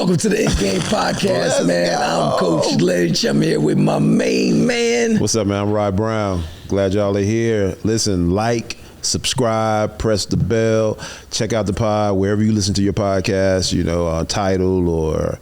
Welcome to the Ikigai podcast, man. I'm Coach Lynch. I'm here with my main man. What's up, man? I'm Rod Brown. Glad y'all are here. Listen, like, subscribe, press the bell, check out the pod wherever you listen to your podcast, on Tidal or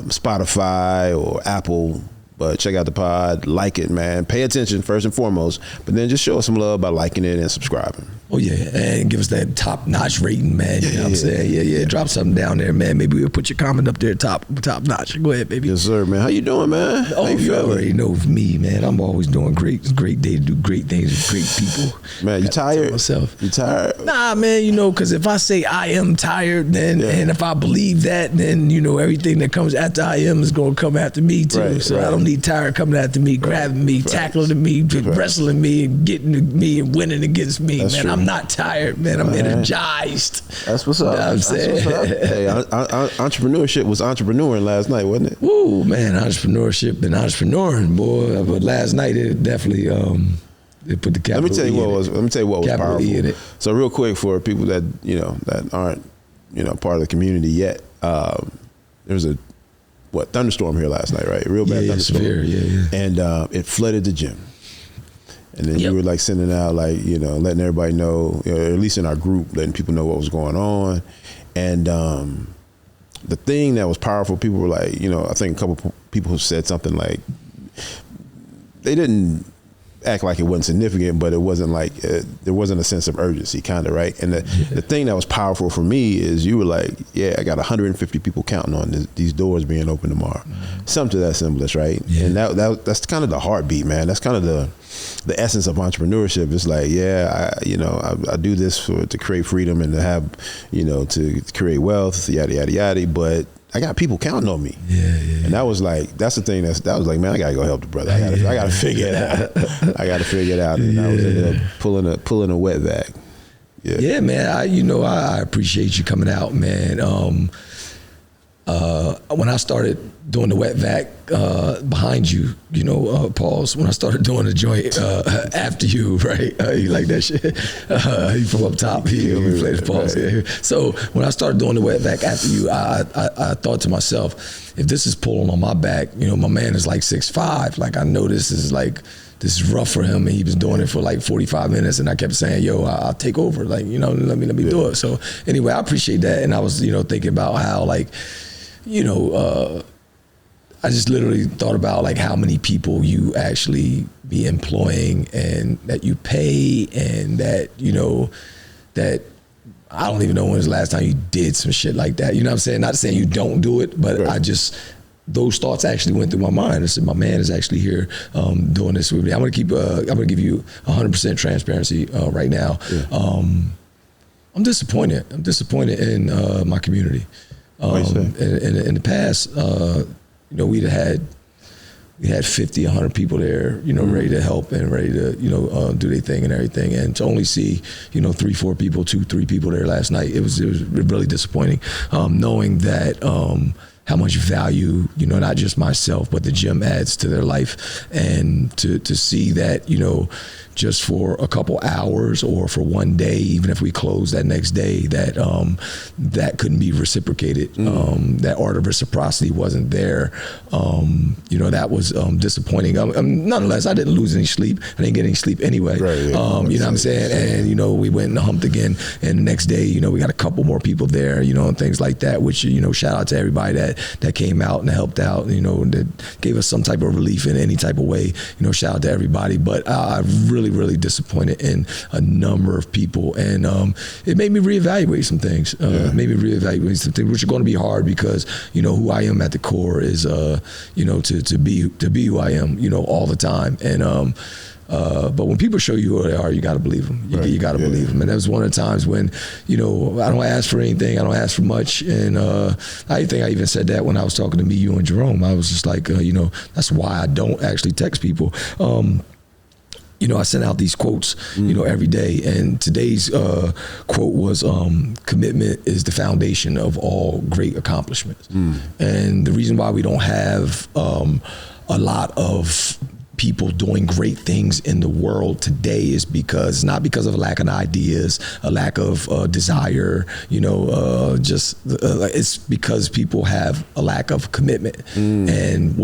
Spotify or Apple. But check out the pod, like it, man. Pay attention first and foremost, but then just show us some love by liking it and subscribing. Oh, yeah, and give us that top-notch rating, man. You know what I'm saying? Yeah. Drop something down there, man. Maybe we'll put your comment up there top-notch. Go ahead, baby. Yes, sir, man. How you doing, man? Oh, you already know me, man. I'm always doing great. It's a great day to do great things with great people. Man, you tired? Myself. You tired? Nah, man, because if I say I am tired, then and if I believe that, then, everything that comes after I am is going to come after me, too. Right, I don't need tired coming after me, grabbing me, tackling me, wrestling me, and getting to me and winning against me. That's man, true. I'm not tired, man. I'm energized. That's what's up. You know what I'm saying? What's up. Hey, entrepreneurship was entrepreneuring last night, wasn't it? Woo, man, entrepreneurship and entrepreneuring, boy. But last night it definitely they put the capital. Let me tell you what was powerful. E in it. So real quick for people that that aren't part of the community yet, there was a thunderstorm here last night, right? Real bad thunderstorm. Severe, yeah. And it flooded the gym. And then you were like sending out letting everybody know, or at least in our group, letting people know what was going on. And the thing that was powerful, people were like, I think a couple people said something like, they didn't act like it wasn't significant, but it wasn't like, there wasn't a sense of urgency, kind of, right? And the thing that was powerful for me is you were like, I got 150 people counting on these doors being open tomorrow. Mm-hmm. Something to that symbolist, right? Yeah. And that's kind of the heartbeat, man. That's kind of the essence of entrepreneurship. It's like, I do this to create freedom and to have, to create wealth, yada, yada, yada, but I got people counting on me. And that was like, that's the thing that was like, man, I gotta go help the brother. I gotta figure it out. I gotta figure it out. And I was ended up pulling a wet bag. Yeah, man. I appreciate you coming out, man. When I started doing the wet vac behind you, pause. When I started doing the joint after you, right? You like that shit? You from up top. You play the pause. Right. So when I started doing the wet vac after you, I thought to myself, if this is pulling on my back, my man is like 6'5". Like I know this is rough for him, and he was doing it for like 45 minutes, and I kept saying, yo, I'll take over. Like, let me do it. So anyway, I appreciate that. And I was, thinking about how I just literally thought about like how many people you actually be employing and that you pay, and that, that I don't even know when was the last time you did some shit like that. You know what I'm saying? Not saying you don't do it, but those thoughts actually went through my mind. I said, my man is actually here doing this with me. I'm gonna give you 100% transparency right now. Yeah. I'm disappointed. I'm disappointed in my community. In the past, we had 50, 100 people there, ready to help and ready to, do their thing and everything. And to only see, 3, 4 people, 2, 3 people there last night, it was really disappointing. Knowing that how much value, not just myself, but the gym adds to their life, and to see that, just for a couple hours or for one day, even if we close that next day, that that couldn't be reciprocated. That art of reciprocity wasn't there. That was disappointing. Nonetheless, I didn't lose any sleep. I didn't get any sleep anyway. Right, you know what I'm saying? And we went and humped again. And the next day, we got a couple more people there, and things like that. Which shout out to everybody that came out and helped out. That gave us some type of relief in any type of way. Shout out to everybody. But I really disappointed in a number of people, and it made me reevaluate some things. Which are going to be hard because who I am at the core is to be who I am all the time. And but when people show you who they are, you got to believe them. You got to believe them. And that was one of the times when I don't ask for anything, I don't ask for much. And I think I even said that when I was talking to me, you and Jerome. I was just like, that's why I don't actually text people. I send out these quotes, every day. And today's quote was, commitment is the foundation of all great accomplishments. And the reason why we don't have a lot of people doing great things in the world today is because, not because of a lack of ideas, a lack of desire, it's because people have a lack of commitment. And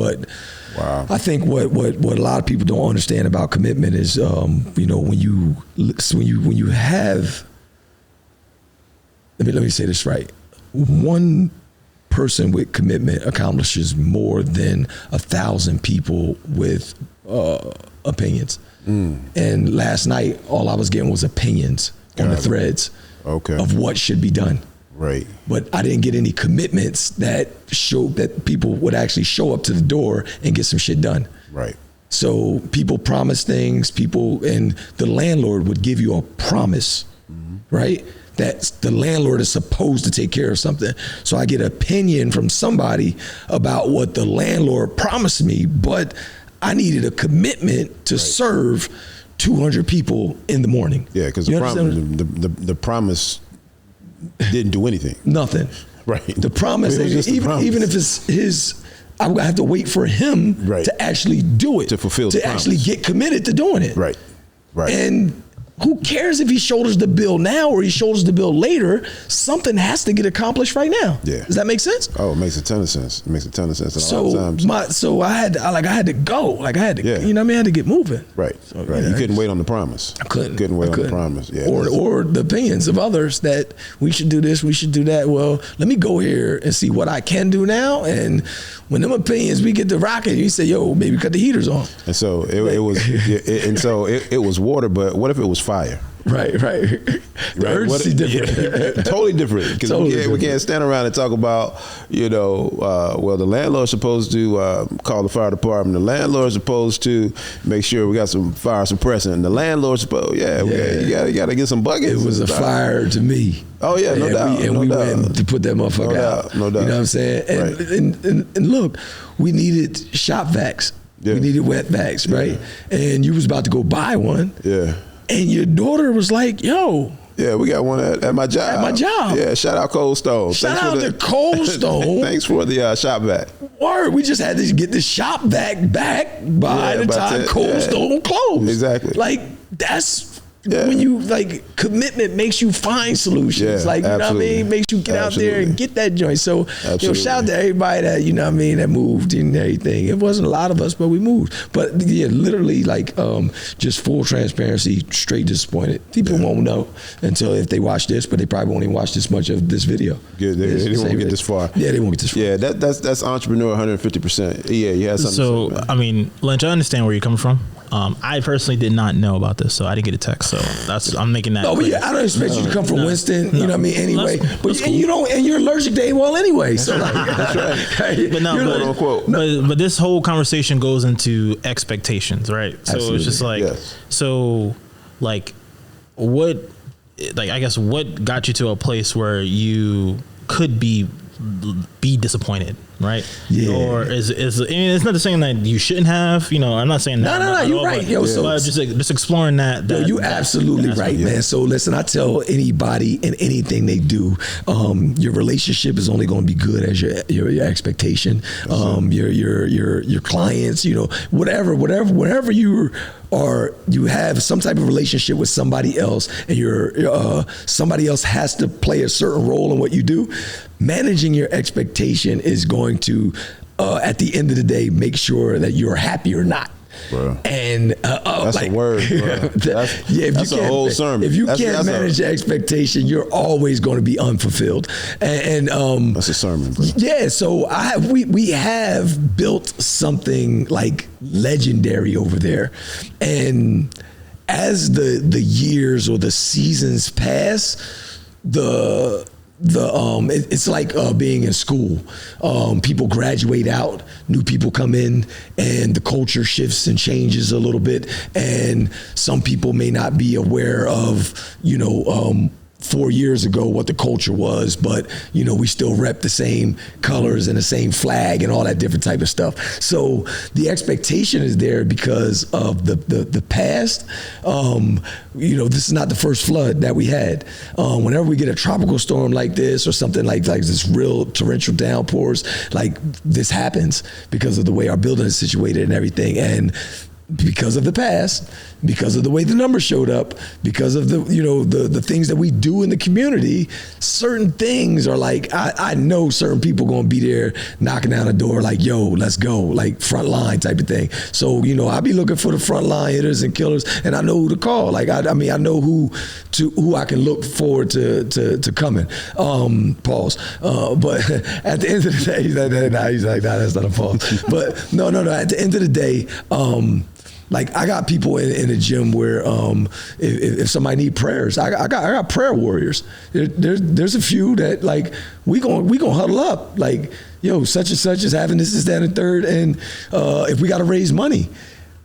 I think what a lot of people don't understand about commitment is, when you have, let me say this right. One person with commitment accomplishes more than 1,000 people with opinions. And last night, all I was getting was opinions on the threads of what should be done. Right. But I didn't get any commitments that showed that people would actually show up to the door and get some shit done. Right. So people promise things, and the landlord would give you a promise, right? That the landlord is supposed to take care of something. So I get an opinion from somebody about what the landlord promised me, but I needed a commitment to serve 200 people in the morning. Yeah, because the promise didn't do anything. Nothing. Right. The promise, even if it's his, I'm gonna have to wait for him to actually do it, to fulfill the promise, actually get committed to doing it. Right. And who cares if he shoulders the bill now or he shoulders the bill later? Something has to get accomplished right now. Yeah. Does that make sense? Oh, it makes a ton of sense. It makes a ton of sense. So I had to go. I had to, I had to get moving. Right. So, right. You couldn't wait on the promise. I couldn't. Wait on the promise. Yeah. Or the opinions of others that we should do this, we should do that. Well, let me go here and see what I can do now. And when them opinions, we get to rocking, you say, yo, maybe cut the heaters on. And so it was water, but what if it was fire? Right. The urgency different. Totally different. Because we can't stand around and talk about, the landlord's supposed to call the fire department. The landlord's supposed to make sure we got some fire suppressant. And the landlord's supposed, you got to get some buckets. It was a fire to me. Oh yeah, no doubt. We went to put that motherfucker out. No doubt. You know what I'm saying? And look, we needed shop vacs. Yeah. We needed wet vacs, right? And you was about to go buy one. Yeah. And your daughter was like, yo. Yeah, we got one at my job. At my job. Yeah, shout out Cold Stone. Shout out to Cold Stone. Thanks for the shop vac. Word, we just had to get the shop vac back by the time Cold Stone closed. Exactly. Like, that's when you, commitment makes you find solutions. You know what I mean? Makes you get out there and get that joint. So, shout out to everybody that, that moved and everything. It wasn't a lot of us, but we moved. But literally, just full transparency, straight disappointed. People won't know until if they watch this, but they probably won't even watch this much of this video. Good. They won't get this far. Yeah, they won't get this far. Yeah, that's entrepreneur 150%. Yeah, you had something to say, man. I mean, Lynch, I understand where you're coming from. I personally did not know about this, so I didn't get a text. So I'm making that. No, but I don't expect you to come from Winston. You know what I mean? Anyway, but you don't, and you're allergic to AWOL anyway. So that's right. But this whole conversation goes into expectations, right? So Absolutely. it's just what I guess what got you to a place where you could be disappointed, right? Yeah. Or is I mean, it's not saying that you shouldn't have, I'm not saying that. No, you're right. But just exploring that. You absolutely right, man. So listen, I tell anybody and anything they do, your relationship is only going to be good as your expectation. Your clients, whatever you have some type of relationship with somebody else, and somebody else has to play a certain role in what you do. Managing your expectation is going to, at the end of the day, make sure that you're happy or not. Bro. And that's a word, bro. That's a whole sermon. If you can't manage your expectation, you're always going to be unfulfilled. And that's a sermon, bro. Yeah, so we have built something legendary over there, and as the years or the seasons pass, it's like being in school. People graduate out, new people come in, and the culture shifts and changes a little bit. And some people may not be aware of, 4 years ago what the culture was, but we still rep the same colors and the same flag and all that different type of stuff. So the expectation is there because of the past. This is not the first flood that we had. Whenever we get a tropical storm like this or something like this real torrential downpours, this happens because of the way our building is situated and everything. And because of the past, because of the way the numbers showed up, because of the things that we do in the community, certain things are like, I know certain people gonna be there knocking down the door like, yo, let's go, like front line type of thing. So, I be looking for the front line hitters and killers, and I know who to call. Like, I know who I can look forward to coming. Pause. But at the end of the day, he's like, nah, that's not a pause. But no, at the end of the day, like I got people in the gym where if somebody need prayers, I got prayer warriors. There's a few that like we gonna huddle up like, yo, such and such is having this, that, and third, and if we got to raise money.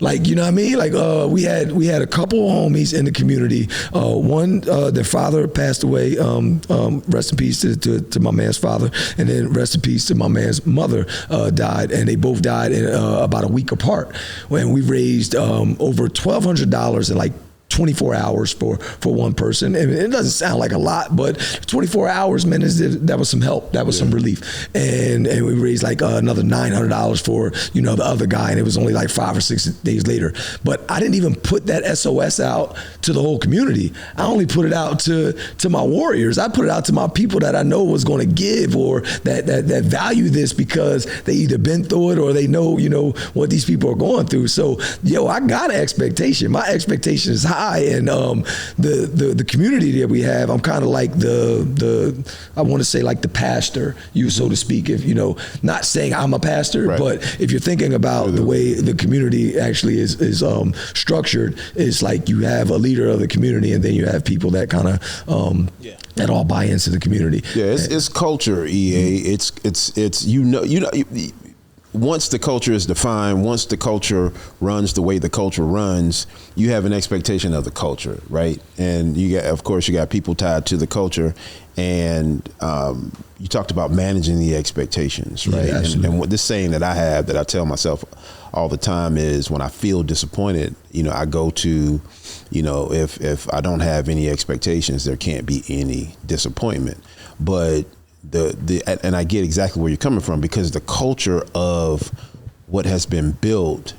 Like, you know what I mean? Like, we had a couple of homies in the community. One, their father passed away. Rest in peace to my man's father. And then rest in peace to my man's mother died. And they both died in about a week apart. When we raised over $1,200 in like 24 hours for one person. And it doesn't sound like a lot, but 24 hours, man, that was some help. That was some relief. And we raised like another $900 for, the other guy. And it was only like 5 or 6 days later. But I didn't even put that SOS out to the whole community. I only put it out to my warriors. I put it out to my people that I know was going to give or that value this because they either been through it or they know, what these people are going through. So, I got an expectation. My expectation is high. And the community that we have, I'm kind of like I want to say like the pastor, so to speak. If not saying I'm a pastor, right. But if you're thinking about the way the community actually is structured, it's like you have a leader of the community, and then you have people that kind of that all buy into the community. Yeah, it's culture, EA. It's once the culture is defined, once the culture runs the way the culture runs, you have an expectation of the culture, right? And you got people tied to the culture, and you talked about managing the expectations, right? Yeah, and what this saying that I have that I tell myself all the time is when I feel disappointed, I go to, if I don't have any expectations, there can't be any disappointment. But and I get exactly where you're coming from, because the culture of what has been built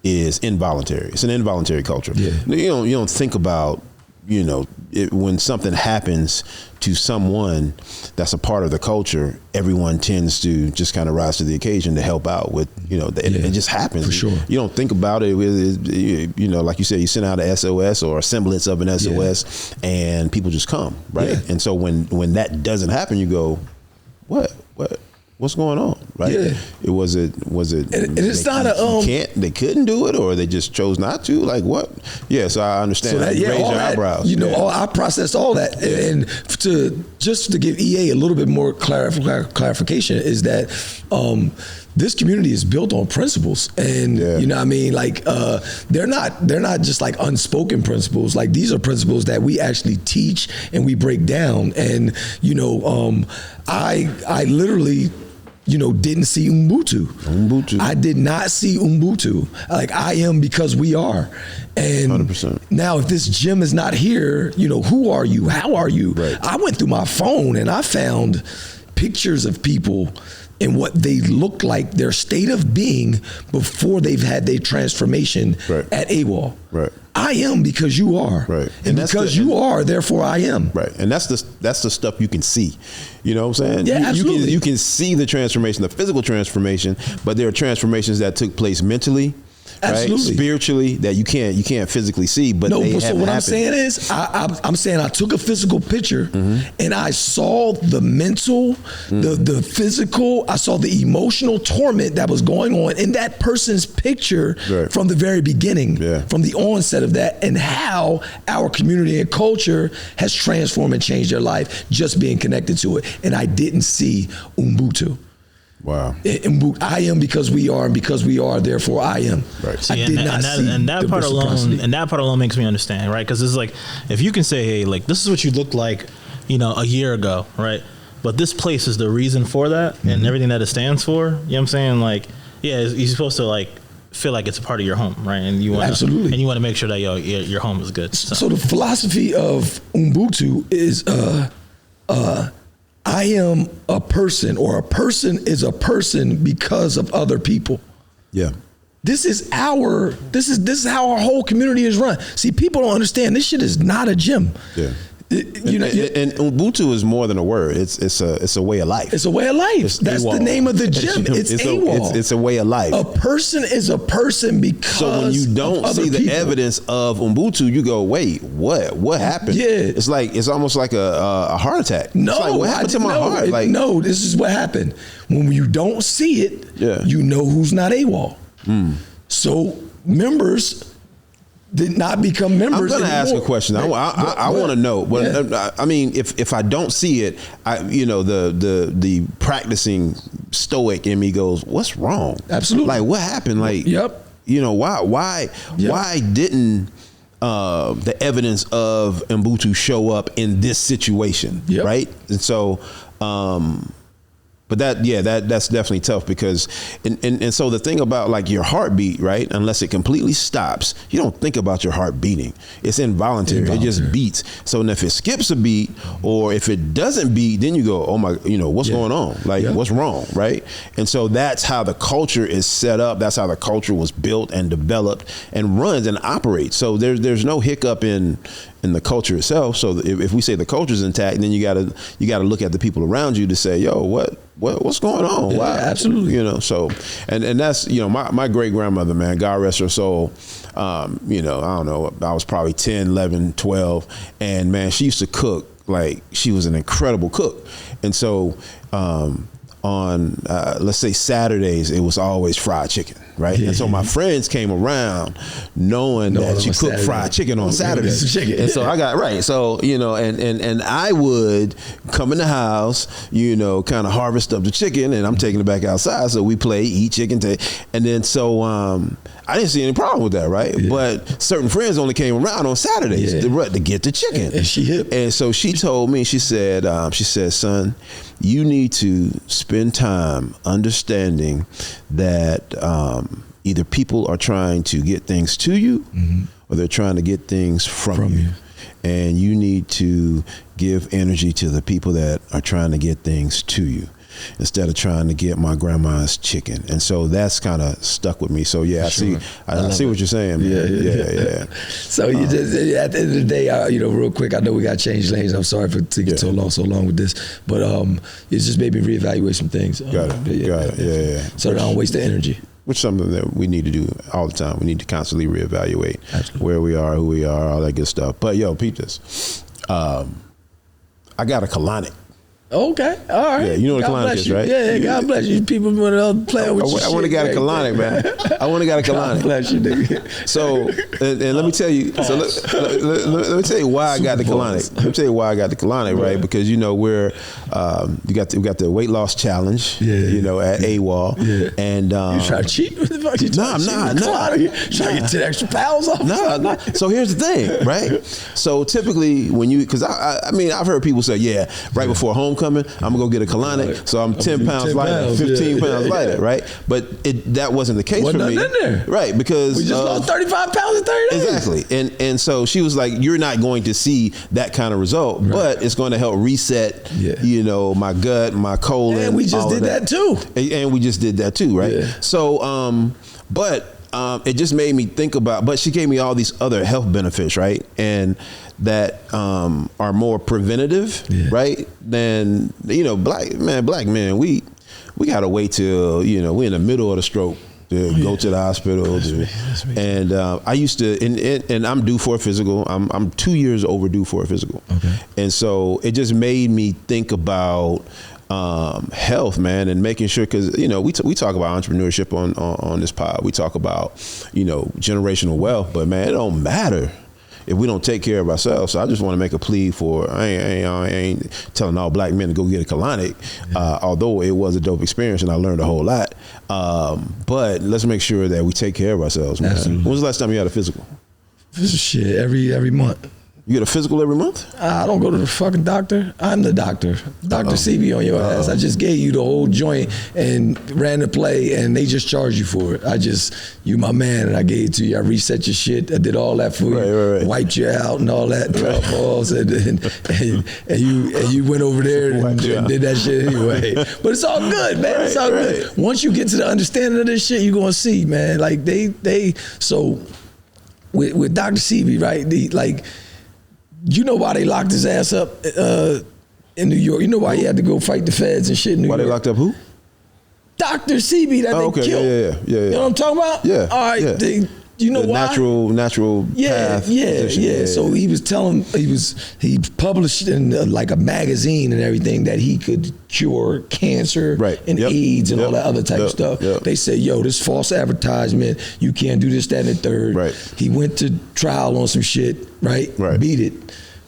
is involuntary. It's an involuntary culture. Yeah. You don't think about, when something happens to someone that's a part of the culture, everyone tends to just kind of rise to the occasion to help out with, it just happens. For sure. You don't think about it. Like you said, you send out a SOS or a semblance of an SOS, and people just come, right? Yeah. And so when that doesn't happen, you go, what's going on, right? Yeah. Was it and it's not they couldn't do it, or they just chose not to, like what? Yeah, so I understand. So raise your eyebrows. I processed all that, and to give EA a little bit more clarification is that this community is built on principles, and you know what I mean, like they're not just like unspoken principles. Like these are principles that we actually teach and we break down. And I literally didn't see Ubuntu. I did not see Ubuntu. Like I am because we are. And 100%. Now if this gym is not here, who are you? How are you? Right. I went through my phone and I found pictures of people and what they look like, their state of being before they've had their transformation at AWOL. Right. I am because you are. Right. And because you are, therefore I am. Right. And that's the stuff you can see. You know what I'm saying? Yeah, absolutely. You can see the transformation, the physical transformation, but there are transformations that took place mentally. Absolutely. Right? Spiritually, that you can't physically see, but they have happened. I'm saying is, I'm saying I took a physical picture, and I saw the mental, the physical, I saw the emotional torment that was going on in that person's picture from the very beginning, from the onset of that, and how our community and culture has transformed and changed their life just being connected to it. And I didn't see Ubuntu. Wow. I am because we are, and because we are, therefore I am. Right. See, that part alone makes me understand, right? Because it's like, if you can say, hey, like this is what you looked like, a year ago, right? But this place is the reason for that, and everything that it stands for. You know what I'm saying? Like, yeah, you're supposed to like feel like it's a part of your home, right? And you want absolutely, and you want to make sure that your home is good. So the philosophy of Ubuntu is I am a person, or a person is a person because of other people. Yeah. This is how our whole community is run. See, people don't understand this shit is not a gym. Yeah. And Ubuntu is more than a word. It's a way of life. It's a way of life. That's the name of the gym. It's AWOL. It's a way of life. A person is a person because. So when you don't see the evidence of Ubuntu, you go, wait, what happened? Yeah, it's almost like a heart attack. No, it's like, what happened to my heart? No, this is what happened. When you don't see it, you know who's not AWOL. So members did not become members. I'm going to ask a question. I want to know. But I mean, if I don't see it, the practicing stoic in me goes, what's wrong? Absolutely. Like, what happened? Like, why didn't the evidence of Ubuntu show up in this situation? Right. And so, but that's definitely tough because, and so the thing about like your heartbeat, right? Unless it completely stops, you don't think about your heart beating. It's involuntary. It just beats. So if it skips a beat or if it doesn't beat, then you go, oh my, what's going on? Like what's wrong, right? And so that's how the culture is set up. That's how the culture was built and developed and runs and operates. So there's no hiccup in the culture itself. So if we say the culture's intact, then you gotta look at the people around you to say, yo, what's going on? Why? Absolutely. So and that's, my great grandmother, man, God rest her soul. I don't know, I was probably 10, 11, 12. And man, she used to cook like she was an incredible cook. And so, on let's say Saturdays, it was always fried chicken, right? And so my friends came around knowing that she cooked fried chicken on Saturdays. And so I got so and I would come in the house, kind of harvest up the chicken, and I'm taking it back outside. So we play, eat chicken, and then so I didn't see any problem with that, right? But certain friends only came around on Saturdays to get the chicken. And she hip. And so she told me, she said, son, you need to spend time understanding that either people are trying to get things to you or they're trying to get things from you. And you need to give energy to the people that are trying to get things to you instead of trying to get my grandma's chicken. And so that's kind of stuck with me. So I see what you're saying, man. Yeah. So you just, at the end of the day, real quick, I know we got to change lanes. I'm sorry for taking so long with this, but it's just made me reevaluate some things. Got it. So I don't waste the energy. Which is something that we need to do all the time. We need to constantly reevaluate where we are, who we are, all that good stuff. But peep this. I got a colonic. Okay, all right. Yeah, you know what a colonic is, right? Yeah, God bless you. People want to play with you. I want to get a colonic, man. I want to get a colonic. God bless you, nigga. So, and let me tell you. So let me tell you why I got the colonic. Let me tell you why I got the colonic, right? Because we're we got the weight loss challenge. At AWOL. And you try to cheat? What the fuck you trying to cheat? Trying to get 10 extra pounds off? No. So here's the thing, right? So typically because I mean I've heard people say, right before homecoming, I'm gonna go get a colonic, so I'm 10 pounds lighter, 15 pounds lighter, right? But that wasn't the case for me, right? Because we just lost 35 pounds in 30 days. Exactly, and so she was like, "You're not going to see that kind of result, but it's going to help reset, my gut, my colon." And we just did that too. And we just did that too, right? Yeah. So, but it just made me think about. But she gave me all these other health benefits, right? And that are more preventative, right? Than black men, we gotta wait till we're in the middle of the stroke to go to the hospital. And I used to, and I'm due for a physical. I'm 2 years overdue for a physical. Okay. And so it just made me think about health, man, and making sure, because we talk about entrepreneurship on this pod. We talk about generational wealth, but man, it don't matter if we don't take care of ourselves. So I just want to make a plea for, I ain't telling all black men to go get a colonic, although it was a dope experience and I learned a whole lot. But let's make sure that we take care of ourselves, man. When was the last time you had a physical? Shit, every month. You get a physical every month? I don't go to the fucking doctor. I'm the doctor. Dr. CB on your ass. I just gave you the whole joint and ran the play, and they just charged you for it. You my man, and I gave it to you. I reset your shit. I did all that for you. Right. Wiped you out and all that. Balls and you went over there and did that shit anyway. But it's all good, man. It's all good. Once you get to the understanding of this shit, you're gonna see, man. Like so with Dr. CB, right? You know why they locked his ass up in New York? You know why he had to go fight the feds and shit in New York? Why they locked up who? Dr. CB that they killed. Yeah. You know what I'm talking about? Yeah. All right. Yeah. You know the why? Natural path. Yeah. So he was telling, he published in like a magazine and everything that he could cure cancer and AIDS and all that other type of stuff. They said, yo, this false advertisement, you can't do this, that, and the third. Right. He went to trial on some shit, right? Beat it.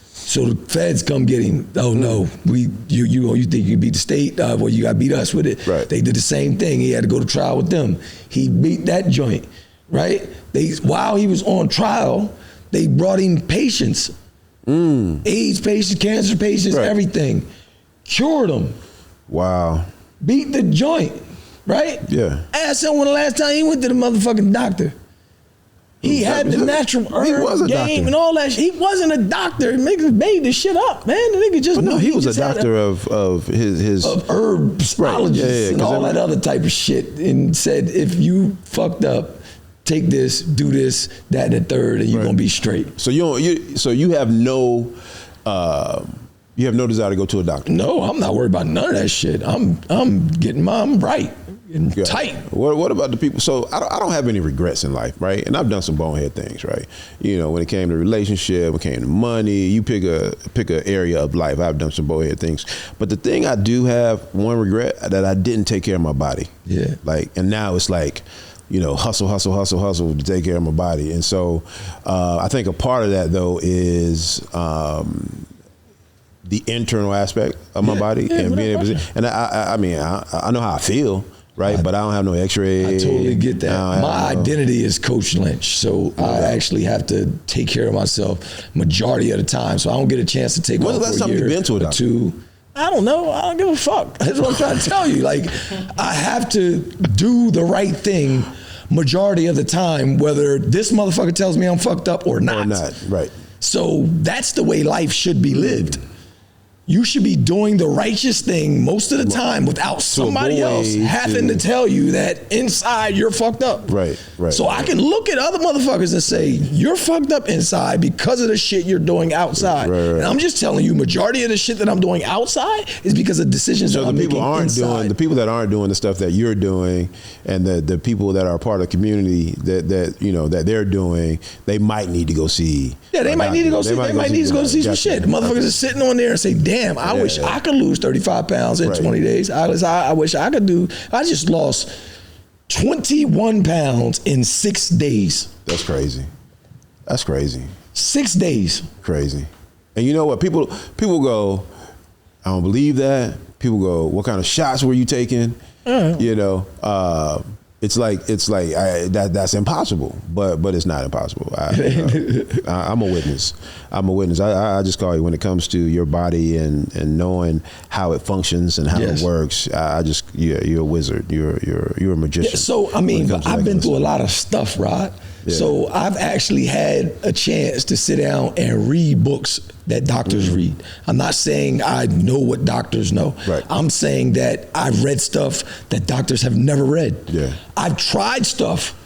So the feds come get him. Oh no, you think you beat the state? Well, you got to beat us with it. Right. They did the same thing. He had to go to trial with them. He beat that joint, right? While he was on trial, they brought in patients, AIDS patients, cancer patients, everything. Cured them. Wow. Beat the joint, right? Yeah. Asked him when the last time he went to the motherfucking doctor. He had the natural herb game and all that shit. He wasn't a doctor. Niggas made this shit up, man. The nigga just he was a doctor of his herbologists and all that other type of shit, and said, if you fucked up, take this, do this, that, and the third, and you're gonna be straight. So you have no desire to go to a doctor? No, I'm not worried about none of that shit. I'm getting I'm right and tight. What about the people? So I don't have any regrets in life, right? And I've done some bonehead things, right? You know, when it came to relationship, when it came to money, you pick a area of life. I've done some bonehead things, but the thing I do have one regret that I didn't take care of my body. Yeah. And now it's like, you know, hustle to take care of my body. And so I think a part of that, though, is the internal aspect of my body and being able to, and I mean, I know how I feel, right? But I don't have no x-ray. I totally get that. My identity is Coach Lynch, so I actually have to take care of myself majority of the time, so I don't get a chance to take off for a year. When's the last time you've been to a doctor? 2. I don't know. I don't give a fuck. That's what I'm trying to tell you. Like, I have to do the right thing majority of the time, whether this motherfucker tells me I'm fucked up or not. Right. So that's the way life should be lived. You should be doing the righteous thing most of the time without somebody else having to tell you that inside you're fucked up. Right. So I can look at other motherfuckers and say, you're fucked up inside because of the shit you're doing outside. Right. And I'm just telling you, majority of the shit that I'm doing outside is because of decisions that I'm making inside. The people that aren't doing the stuff that you're doing, and the people that are part of the community that you know that they're doing, they might need to go see. Yeah, they might need to go see. They might need to go see some shit. The motherfuckers are sitting on there and say, damn, I wish I could lose 35 pounds in 20 days. I wish I could do. I just lost 21 pounds in 6 days. That's crazy. 6 days. Crazy. And you know what? People go, I don't believe that. People go, what kind of shots were you taking? You know, it's like that's impossible, but it's not impossible. I'm a witness. I just call you when it comes to your body and knowing how it functions and how it works. You're a wizard. You're a magician. Yeah, so I mean, I've been through a lot of stuff, Rod. Yeah. So I've actually had a chance to sit down and read books that doctors read. I'm not saying I know what doctors know. Right. I'm saying that I've read stuff that doctors have never read. Yeah. I've tried stuff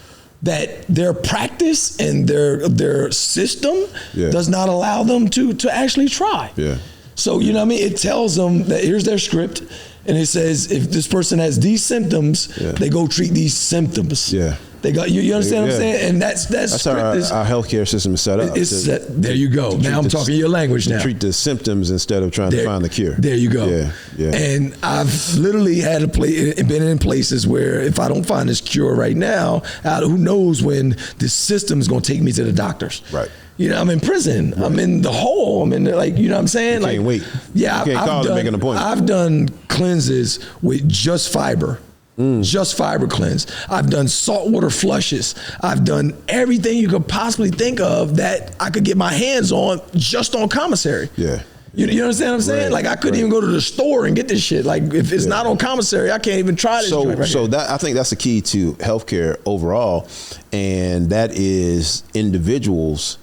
that their practice and their system does not allow them to actually try. Yeah. So, you know what I mean? It tells them that here's their script, and it says if this person has these symptoms, they go treat these symptoms. Yeah. They got you understand what I'm saying? And that's how our healthcare system is set up. There you go. Now I'm talking your language now. Treat the symptoms instead of trying to find the cure. There you go. Yeah. And I've literally had been in places where if I don't find this cure right now, who knows when the system's gonna take me to the doctors. Right. You know, I'm in prison. Right. I'm in the hole. I'm in you know what I'm saying? You can't wait. Yeah. You can't call to make an appointment. I've done cleanses with just fiber. Just fiber cleanse. I've done saltwater flushes. I've done everything you could possibly think of that I could get my hands on just on commissary. Yeah. You understand what I'm saying? Right, like I couldn't even go to the store and get this shit. Like if it's not on commissary, I can't even try this joint right So here. that I think that's the key to healthcare overall, and that is individuals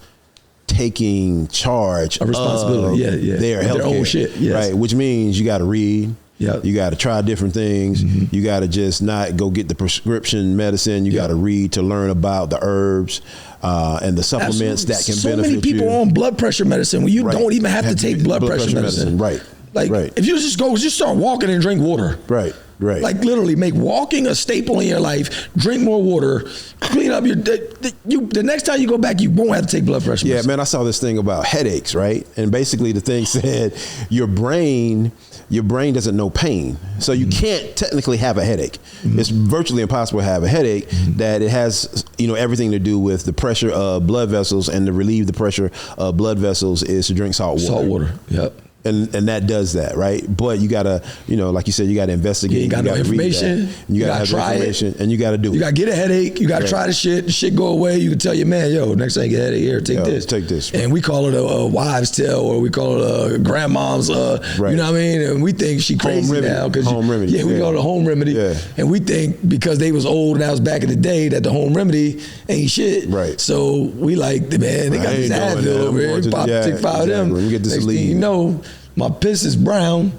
taking charge A responsibility, of their healthcare, their own shit, yes. right? Which means you got to read. Yep. You got to try different things. You got to just not go get the prescription medicine. You got to read to learn about the herbs and the supplements that can benefit you. So many people on blood pressure medicine when you don't even have to take blood pressure medicine. Right. Like if you just start walking and drink water. Right. Like literally make walking a staple in your life. Drink more water. Clean up the next time you go back, you won't have to take blood pressure medicine. Man, I saw this thing about headaches, right? And basically the thing said your brain doesn't know pain. So you can't technically have a headache. It's virtually impossible to have a headache. That it has, everything to do with the pressure of blood vessels, and to relieve the pressure of blood vessels is to drink salt water. Salt water, yep. And that does that, right? But you gotta, like you said, you gotta investigate. You got no information. You gotta have try information, and you gotta do it. You gotta get a headache. You gotta try the shit. The shit go away. You can tell your man, yo, next time you get a headache, here, take this. Take this. And we call it a wives' tale, or we call it a grandmom's. You know what I mean? And we think she crazy now because home remedy. Yeah, we call it a home remedy. Yeah. And we think because they was old and that was back in the day that the home remedy ain't shit. Right. So we like, man, they got these Advil over here. Take 5 of them. Let me get this Next thing you know, my piss is brown.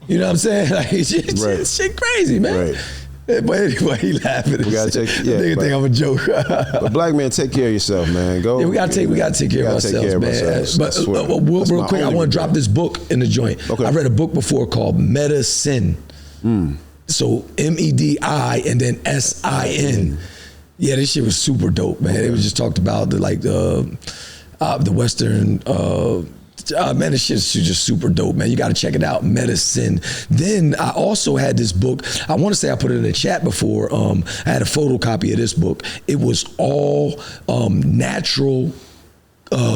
You know what I'm saying? Like shit crazy, man. Right. But anyway, he laughing. We gotta take. Nigga think I'm a joke. But black man, take care of yourself, man. Go. Yeah, we gotta take care of ourselves, man. But real quick, I want to drop this book in the joint. Okay. I read a book before called Medicine. So MEDI and then SIN. Yeah, this shit was super dope, man. It was just talked about the Western. Man, this shit's just super dope, man. You got to check it out, Medicine. Then I also had this book. I want to say I put it in the chat before. I had a photocopy of this book. It was all natural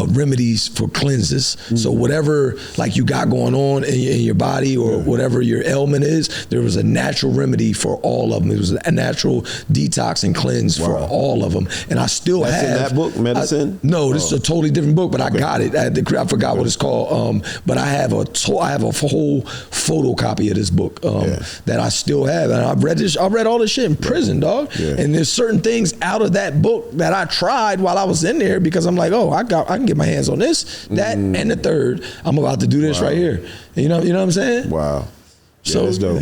remedies for cleanses. So whatever like you got going on in your body or whatever your ailment is, there was a natural remedy for all of them. It was a natural detox and cleanse for all of them. And I still have in that book, Medicine? No, this is a totally different book, but I got it. I forgot what it's called. But I have a whole photocopy of this book that I still have. And I read all this shit in prison, dog. Yeah. And there's certain things out of that book that I tried while I was in there because I'm like, oh, I can get my hands on this, that, and the third. I'm about to do this right here. You know what I'm saying? Wow. Yeah, So that's dope.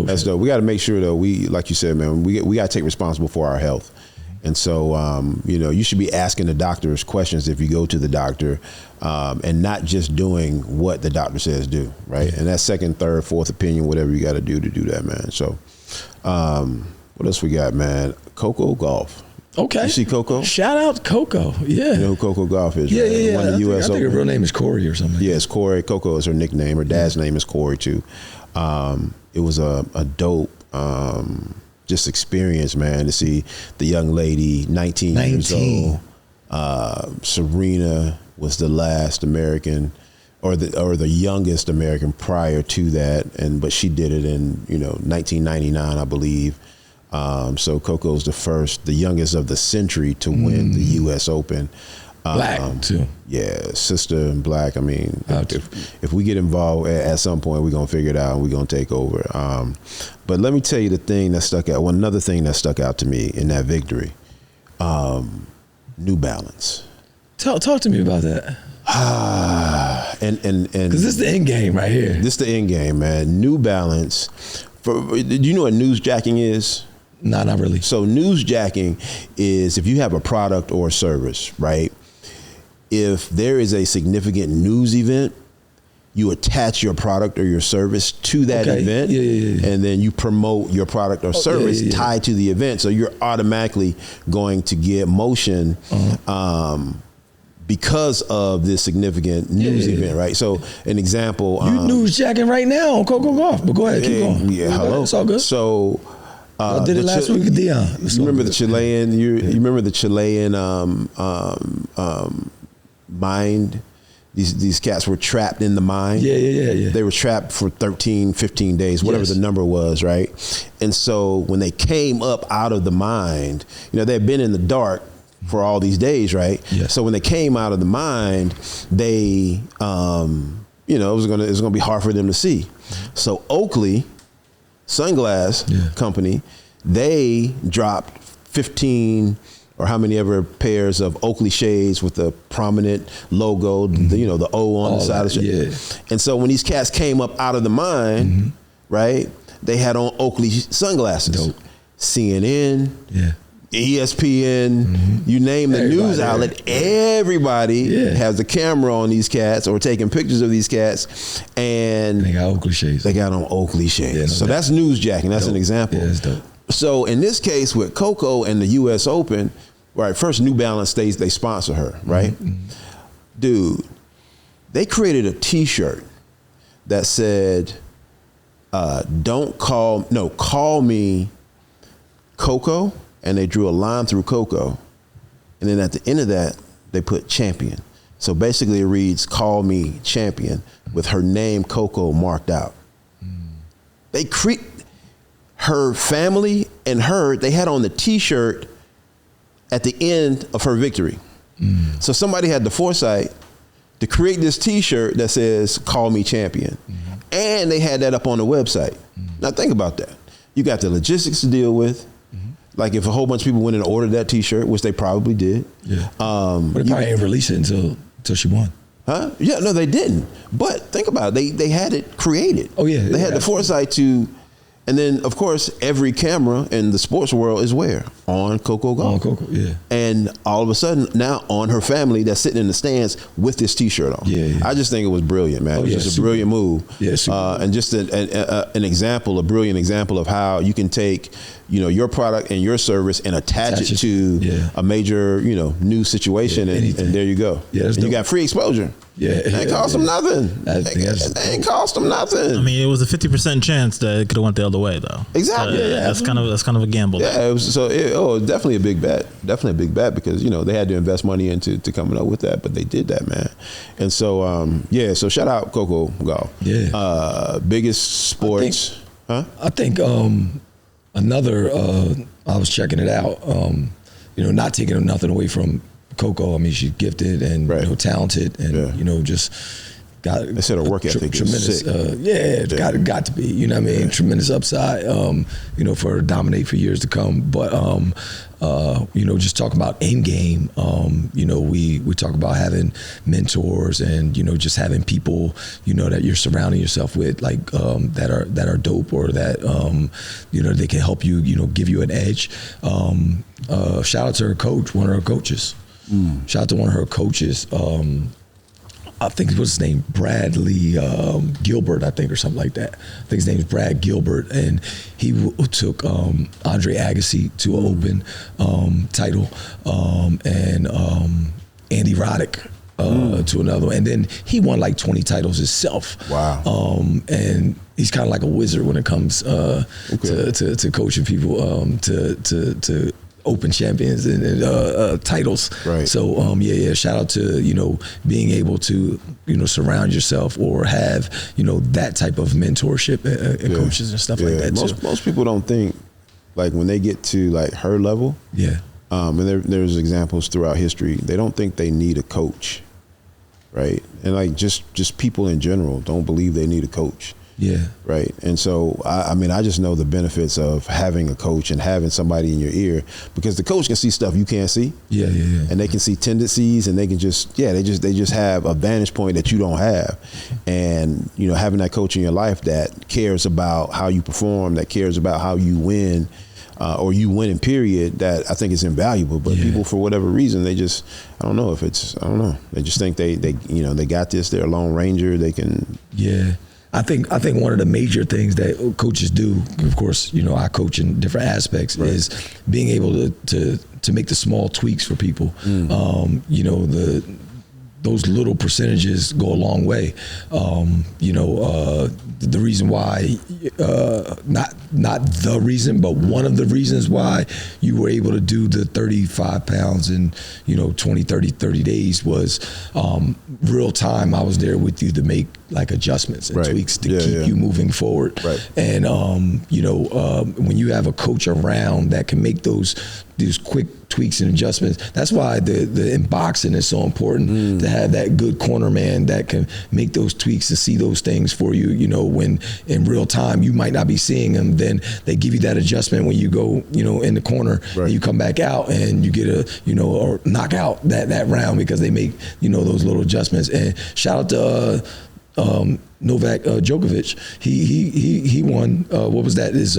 That's dope. We got to make sure though. Like you said, man, we got to take responsible for our health. And so, you should be asking the doctors questions if you go to the doctor, and not just doing what the doctor says do, right? And that's second, third, fourth opinion, whatever you got to do that, man. So, what else we got, man? Coco Golf. Okay. You see Coco? Shout out Coco. Yeah. You know who Coco Golf is, Yeah, right? yeah. Won the US I think her Open. real name is Corey or something. Yeah, it's Corey. Coco is her nickname. Her dad's name is Corey too. It was a dope just experience, man, to see the young lady, 19 years old. Serena was the last American or the youngest American prior to that, but she did it in 1999, I believe. So Coco's the youngest of the century to win the U.S. Open. Black too. Yeah, sister and black. I mean, if we get involved at some point, we're gonna figure it out and we're gonna take over. But let me tell you the thing that stuck out. One another thing that stuck out to me in that victory, New Balance. Talk to me about that. And Because this is the end game right here. This is the end game, man. New Balance. Do you know what newsjacking is? No, not really. So newsjacking is if you have a product or a service, right? If there is a significant news event, you attach your product or your service to that event, and then you promote your product or service tied to the event. So you're automatically going to get motion because of this significant news event, right? So an example. You newsjacking right now on Coco Golf, but go ahead, keep going. Yeah, hello. It's all good. So I did it last week with Dion. You remember the Chilean? You remember the Chilean mind these cats were trapped in the mine. Yeah. They were trapped for 13, 15 days, whatever the number was, right? And so when they came up out of the mine, you know, they had been in the dark for all these days, right? Yes. So when they came out of the mine, they, you know, it was gonna be hard for them to see. So Oakley Sunglass Company, they dropped 15 or how many ever pairs of Oakley shades with a prominent logo, you know, the O on the side of the shade. And so when these cats came up out of the mine, right, they had on Oakley sunglasses. Dope. CNN, ESPN, you name the news outlet, everybody has a camera on these cats or taking pictures of these cats, and they got Oakley shades. They got on Oakley shades. So that's newsjacking. That's an example. Yeah, that's dope. So in this case with Coco and the U.S. Open, right, first New Balance states they sponsor her, right? Dude, they created a T-shirt that said, call me Coco, and they drew a line through Coco. And then at the end of that, they put champion. So basically it reads, call me champion, with her name Coco marked out. They her family and her, they had on the T-shirt at the end of her victory. So somebody had the foresight to create this T-shirt that says, call me champion. And they had that up on the website. Now think about that. You got the logistics to deal with. Like if a whole bunch of people went and ordered that T-shirt, which they probably did. But they probably didn't release it until she won. Huh? Yeah, no, they didn't. But think about it. They had it created. Oh, yeah. They had the foresight to. And then, of course, every camera in the sports world is where? On Coco Gauff. On Coco, yeah. And all of a sudden, now on her family that's sitting in the stands with this T-shirt on. Yeah. I just think it was brilliant, man. It was just a brilliant move. Yeah, and just an example, a brilliant example of how you can take, you know, your product and your service and attach it to a major, you know, news situation, and there you go. Yeah, and you got free exposure. Yeah, it ain't cost them nothing. It ain't cost them nothing. I mean, it was a 50% chance that it could have went the other way, though. Exactly. That's kind of a gamble. Yeah, it was, definitely a big bet. Definitely a big bet, because you know they had to invest money into coming up with that, but they did that, man. And so so shout out Coco Gauff. Yeah. Biggest sports. I think another. I was checking it out. You know, not taking nothing away from Coco. I mean, she's gifted and you know, talented, and you know, just got. They said her work ethic is sick. Got to be. You know what I mean? Tremendous upside. You know, for her to dominate for years to come. But you know, just talking about end game. You know, we talk about having mentors and you know, just having people you know that you're surrounding yourself with, like that are dope, or that you know they can help you. You know, give you an edge. Shout out to her coach, one of her coaches. Shout out to one of her coaches. I think it was his name, Bradley Gilbert, I think, or something like that. I think his name is Brad Gilbert, and he took Andre Agassi to an Open title, and Andy Roddick to another one. And then he won like 20 titles himself. Wow. And he's kind of like a wizard when it comes to coaching people to Open champions and titles. Right. So shout out to you know being able to you know surround yourself or have you know that type of mentorship and coaches and stuff like that. Most people don't think like when they get to like her level. Yeah. And there's examples throughout history. They don't think they need a coach, right? And like just people in general don't believe they need a coach. Yeah. Right. And so, I mean, I just know the benefits of having a coach and having somebody in your ear, because the coach can see stuff you can't see. Yeah. And they can see tendencies, and they can just have a vantage point that you don't have. And, you know, having that coach in your life that cares about how you perform, that cares about how you win, or you win in period, that I think is invaluable. But people, for whatever reason, they just, I don't know. They just think they got this, they're a Lone Ranger, they can. Yeah. I think one of the major things that coaches do, of course, you know, I coach in different aspects, is being able to make the small tweaks for people. You know, those little percentages go a long way. The reason why, not the reason, but one of the reasons why you were able to do the 35 pounds in 20, 30 days was real time. I was there with you to make like adjustments and tweaks to keep you moving forward. Right. And when you have a coach around that can make these quick tweaks and adjustments, that's why in boxing is so important to have that good corner man that can make those tweaks to see those things for you. When in real time you might not be seeing them, then they give you that adjustment when you go in the corner, and you come back out and you get a or knock out that round because they make those little adjustments. And shout out to Novak Djokovic. He won. What was that? Is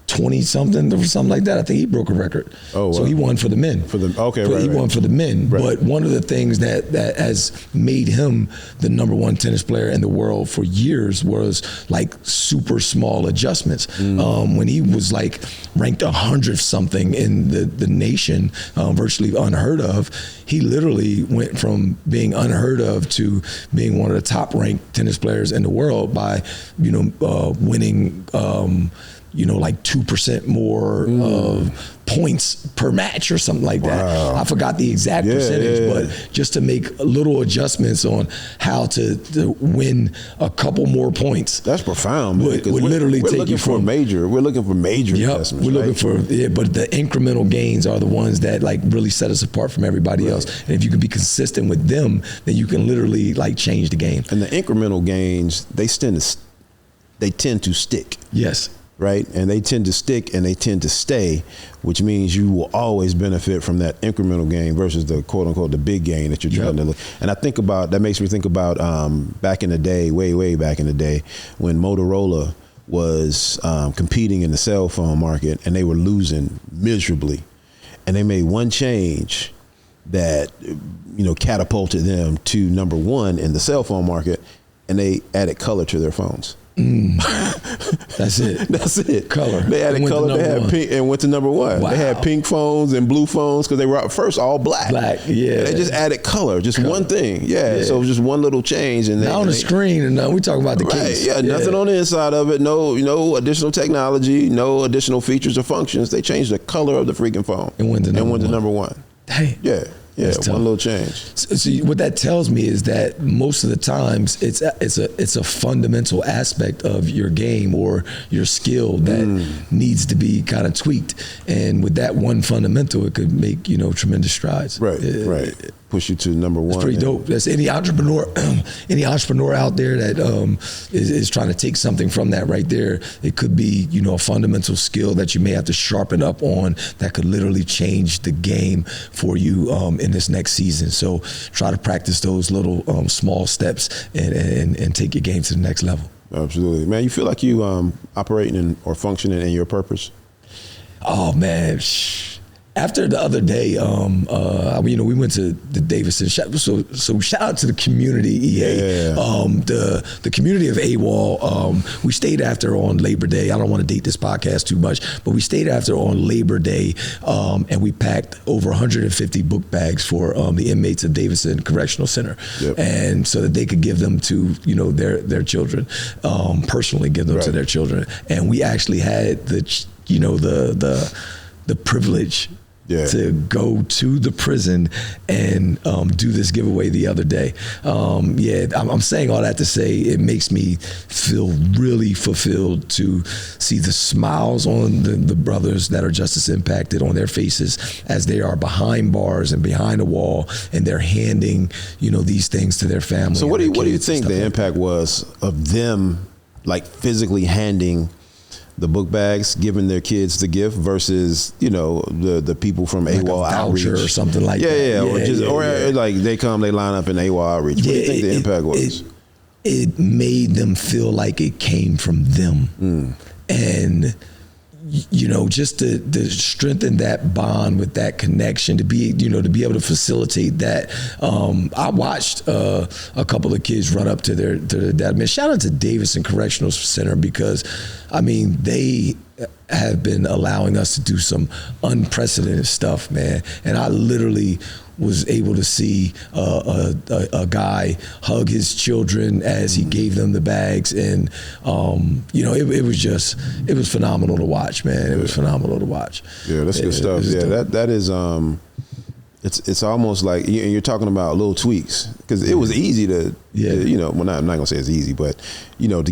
20 something or something like that. I think he broke a record. Oh, wow. So he won for the men. He won for the men. Right. But one of the things that has made him the #1 tennis player in the world for years was like super small adjustments. When he was like ranked 100 something in the nation, virtually unheard of, he literally went from being unheard of to being one of the top ranked tennis players in the world by winning like 2% more points per match or something like that. Wow. I forgot the exact percentage, but just to make little adjustments on how to win a couple more points. That's profound, man. Would literally take you from major. We're looking for major investments. We're looking for but the incremental gains are the ones that like really set us apart from everybody else. And if you can be consistent with them, then you can literally like change the game. And the incremental gains, they tend to stick. Yes. Right? And they tend to stick and they tend to stay, which means you will always benefit from that incremental gain versus the quote unquote the big gain that you're trying to look. And that makes me think about back in the day, way back in the day, when Motorola was competing in the cell phone market and they were losing miserably. And they made one change that catapulted them to #1 in the cell phone market, and they added color to their phones. That's it. That's it. Color. They added color. They had pink and went to #1. Wow. They had pink phones and blue phones because they were at first all black. Yeah. And they just added color, one thing. Yeah. So it was just one little change. And now on the screen, and we talking about the case. Yeah. Nothing on the inside of it. No additional technology. No additional features or functions. They changed the color of the freaking phone and went to #1. Dang. Yeah. Yeah, one little change. So what that tells me is that most of the times it's a fundamental aspect of your game or your skill that needs to be kind of tweaked. And with that one fundamental, it could make tremendous strides. Right. Push you to #1. It's pretty dope. That's any entrepreneur out there that is trying to take something from that right there. It could be a fundamental skill that you may have to sharpen up on that could literally change the game for you in this next season. So try to practice those little small steps and take your game to the next level. Absolutely, man. You feel like you operating or functioning in your purpose? Oh man. After the other day, we went to the Davidson. So shout out to the community, EA. The community of AWOL. We stayed after on Labor Day. I don't want to date this podcast too much, but we stayed after on Labor Day, and we packed over 150 book bags for the inmates of Davidson Correctional Center, and so that they could give them to their children, personally give them to their children. And we actually had the privilege to go to the prison and do this giveaway the other day. I'm saying all that to say it makes me feel really fulfilled to see the smiles on the brothers that are justice impacted on their faces as they are behind bars and behind a wall, and they're handing these things to their family. So what do you think the impact was of them like physically handing the book bags, giving their kids the gift versus the people from like AWOL outreach or something like that. Or like they line up in AWOL outreach. What do you think the impact was? It made them feel like it came from them, and just to strengthen that bond with that connection, to be able to facilitate that. I watched a couple of kids run up to their dad. Man, shout out to Davidson Correctional Center, because they have been allowing us to do some unprecedented stuff, man. And I literally was able to see a guy hug his children as he gave them the bags, and it was phenomenal to watch, man. It was phenomenal to watch. Yeah, that's good stuff. Yeah, that is. It's almost like you're talking about little tweaks, because it was easy to, well, I'm not gonna say it's easy, but to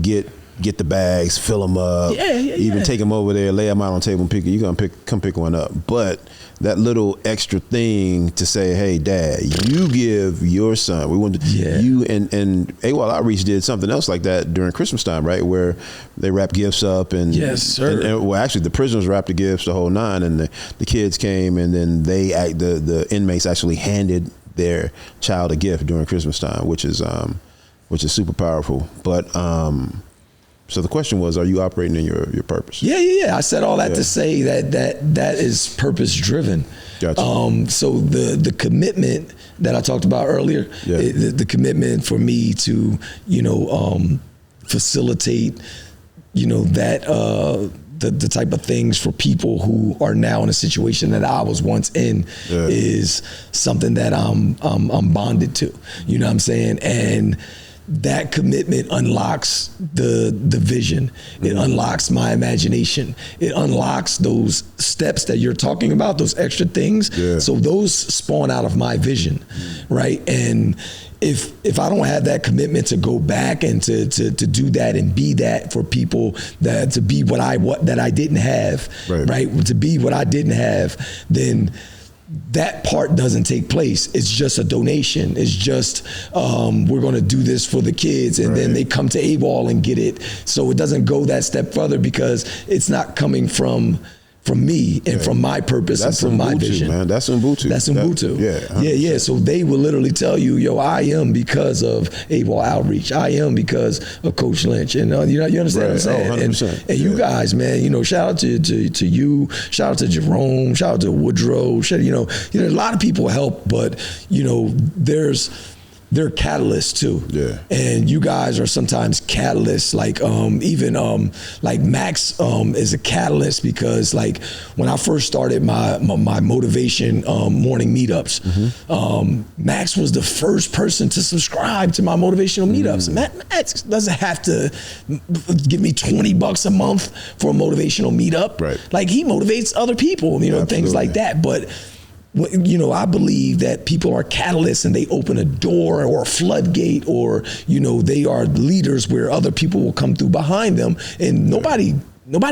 get the bags, fill them up, even take them over there, lay them out on the table and you're gonna come pick one up. But that little extra thing to say, hey, Dad, you give your son. We wanted you and AWOL Outreach did something else like that during Christmas time, right? Where they wrap gifts up and yes, sir. And well, actually, the prisoners wrapped the gifts, the whole nine, and the kids came, and then the inmates actually handed their child a gift during Christmas time, which is super powerful. But so the question was, are you operating in your purpose? Yeah. I said all that to say that is purpose driven. Gotcha. So the commitment that I talked about earlier, the commitment for me to, facilitate, that, the type of things for people who are now in a situation that I was once in is something that I'm bonded to, you know what I'm saying? And that commitment unlocks the vision. It unlocks my imagination. It unlocks those steps that you're talking about, those extra things. Yeah. So those spawn out of my vision, right? And if I don't have that commitment to go back and to do that and be that for people, that to be what I didn't have, right? To be what I didn't have, then that part doesn't take place. It's just a donation. It's just we're going to do this for the kids, and then they come to AWOL and get it. So it doesn't go that step further, because it's not coming from me and from my purpose and from my vision. Man. That's Ubuntu. That's Ubuntu. Yeah. So they will literally tell you, yo, I am because of AWOL Outreach. I am because of Coach Lynch. And you understand what I'm saying? 100%. And you guys, man, shout out to you, shout out to Jerome, shout out to Woodrow. There's a lot of people help, but they're catalysts too. Yeah. And you guys are sometimes catalysts, like like Max is a catalyst, because like when I first started my motivation morning meetups, Max was the first person to subscribe to my motivational meetups. Max doesn't have to give me $20 a month for a motivational meetup. Right. Like, he motivates other people, things like that. But I believe that people are catalysts, and they open a door or a floodgate, or, they are leaders where other people will come through behind them, and nobody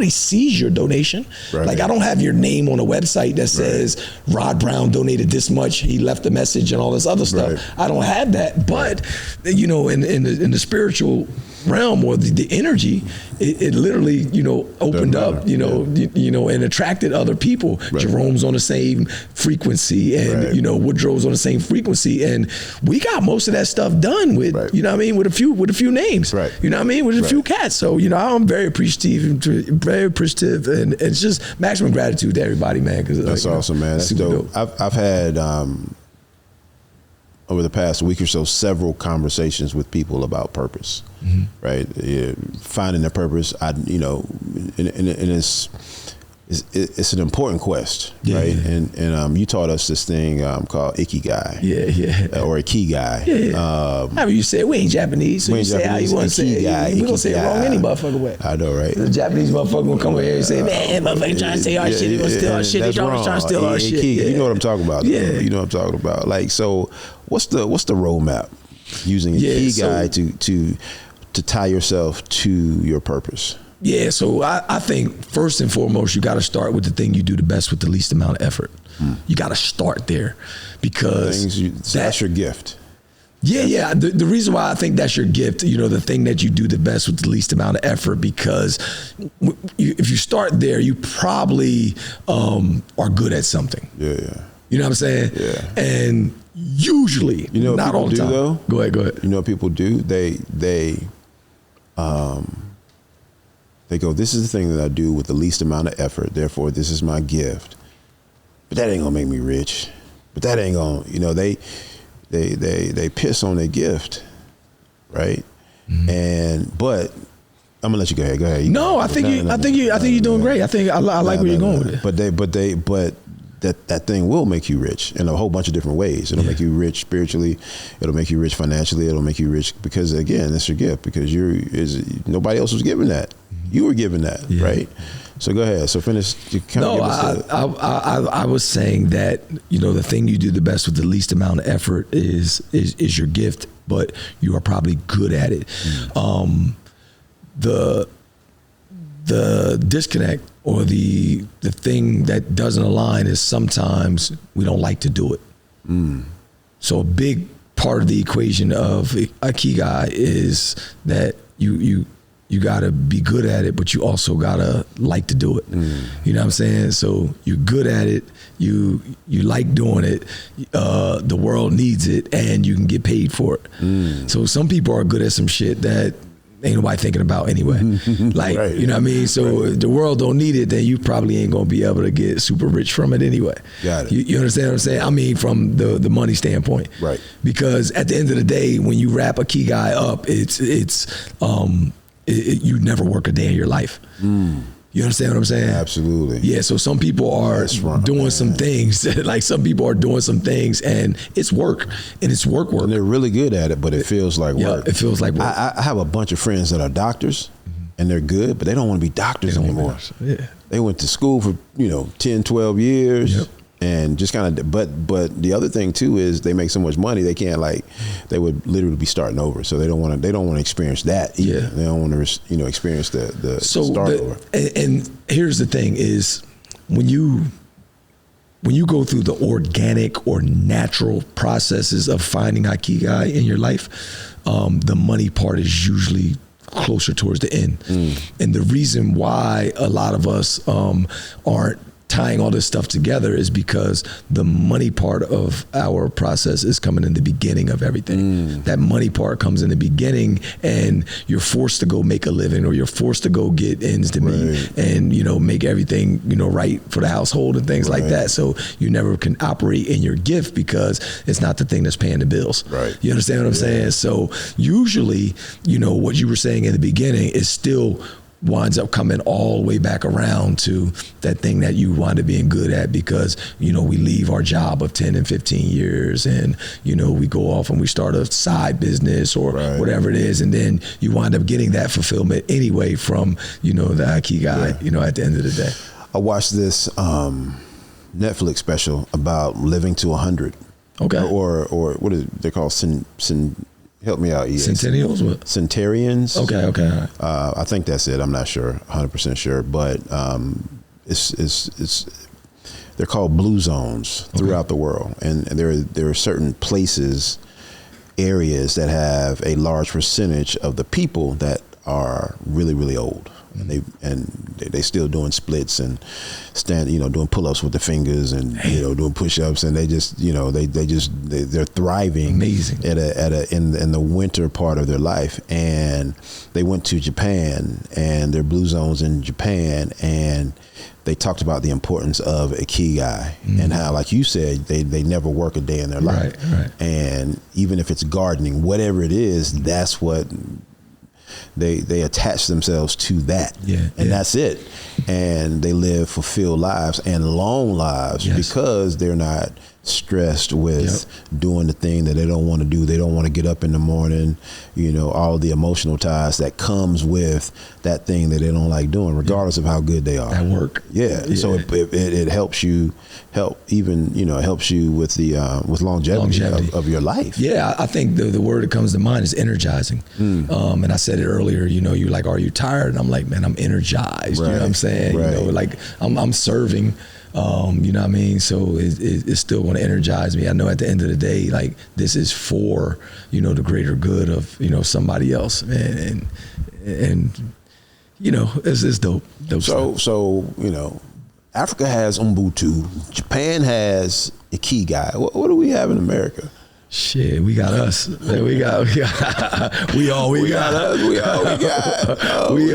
sees your donation. Right. Like, I don't have your name on a website that says Rod Brown donated this much, he left a message and all this other stuff. Right. I don't have that. But, in the spiritual realm, or the energy, it literally, opened up, and attracted other people. Right. Jerome's on the same frequency, and, Woodrow's on the same frequency. And we got most of that stuff done with, with a few names, with a few cats. So, I'm very appreciative, and it's just maximum gratitude to everybody, man. That's awesome, man. That's dope. I've had, over the past week or so, several conversations with people about purpose, right? Finding their purpose, and it's an important quest, right? And you taught us this thing called Ikigai, or Ikigai. How you say it? We ain't Japanese, so you say how you want to say it. We gonna say it wrong any motherfucker way. I know, right? The Japanese motherfucker gonna come over here and say, man, motherfucker trying to say our shit, he gonna steal our shit. They always trying to steal our shit. You know what I'm talking about? Yeah, you know what I'm talking about. Like, so what's the roadmap using Ikigai to tie yourself to your purpose? Yeah, so I think first and foremost, you got to start with the thing you do the best with the least amount of effort. You got to start there, because that's your gift. Yeah. The reason why I think that's your gift, the thing that you do the best with the least amount of effort, because if you start there, you probably are good at something. Yeah. You know what I'm saying? Yeah. And usually, not all the time. Though? Go ahead. You know what people do? They go, this is the thing that I do with the least amount of effort, therefore this is my gift. But that ain't gonna make me rich. But that ain't gonna, they piss on their gift, right? But I'm gonna let you go ahead. Go ahead. No, I think you're doing great. I think I like where you're going with it. But that thing will make you rich in a whole bunch of different ways. It'll make you rich spiritually. It'll make you rich financially. It'll make you rich because, again, it's your gift, because nobody else was given that. You were given that, right? So go ahead. So finish. I was saying that, the thing you do the best with the least amount of effort is your gift, but you are probably good at it. The disconnect or the thing that doesn't align is sometimes we don't like to do it. So a big part of the equation of Ikigai is that you gotta be good at it, but you also gotta like to do it. You know what I'm saying? So you're good at it, you like doing it, the world needs it, and you can get paid for it. So some people are good at some shit that ain't nobody thinking about anyway. Like, right. You know what I mean? So if the world don't need it, then you probably ain't gonna be able to get super rich from it anyway. Got it. You understand what I'm saying? I mean, from the money standpoint. Right. Because at the end of the day, when you wrap Ikigai up, you never work a day in your life. You understand what I'm saying? Absolutely. Yeah, so some people are doing some things, like some people are doing some things, and it's work, and it's work. And they're really good at it, but it feels like work. Yeah, it feels like work. I have a bunch of friends that are doctors, and they're good, but they don't want to be doctors anymore. Yeah. They went to school for, 10, 12 years. And just kind of, but the other thing too is they make so much money they can't, they would literally be starting over. So they don't want to experience that either. Yeah. They don't want to experience the start over. And here's the thing is when you go through the organic or natural processes of finding Ikigai in your life, the money part is usually closer towards the end. And the reason why a lot of us aren't tying all this stuff together is because the money part of our process is coming in the beginning of everything. That money part comes in the beginning, and you're forced to go make a living, or you're forced to go get ends to meet, and make everything right for the household and things like that. So you never can operate in your gift because it's not the thing that's paying the bills. Right. You understand what I'm saying? So usually, what you were saying in the beginning is still winds up coming all the way back around to that thing that you wind up being good at, because we leave our job of 10 and 15 years and we go off and we start a side business or whatever it is, and then you wind up getting that fulfillment anyway from the Ikigai at the end of the day. I watched this Netflix special about living to 100. Okay. Or what is it? They're called help me out. Centennials? What? Centurions. Okay. I think that's it. I'm not sure, 100% sure, but it's they're called blue zones throughout the world, and there are certain areas that have a large percentage of the people that are really, really old. And they still doing splits and doing pull-ups with the fingers and doing push-ups, and they're thriving. Amazing. in the winter part of their life. And they went to Japan, and their blue zones in Japan, and they talked about the importance of Ikigai and how, like you said, they never work a day in their life. Right. And even if it's gardening, whatever it is, that's what they attach themselves to that, and that's it. And they live fulfilled lives and long lives because they're not stressed with doing the thing that they don't want to do. They don't want to get up in the morning, all the emotional ties that comes with that thing that they don't like doing, regardless of how good they are. That work. So it helps you helps you with the with longevity. Of your life. I think the word that comes to mind is energizing. And I said it earlier, you're like, are you tired? And I'm like, man, I'm energized. You know what I'm saying? Like I'm serving. You know what I mean? So it's still going to energize me. I know at the end of the day, like, this is for, the greater good of, somebody else. And it's dope. So, Africa has Ubuntu. Japan has Ikigai. What do we have in America? Shit, we got us. We all we got. We all we got. We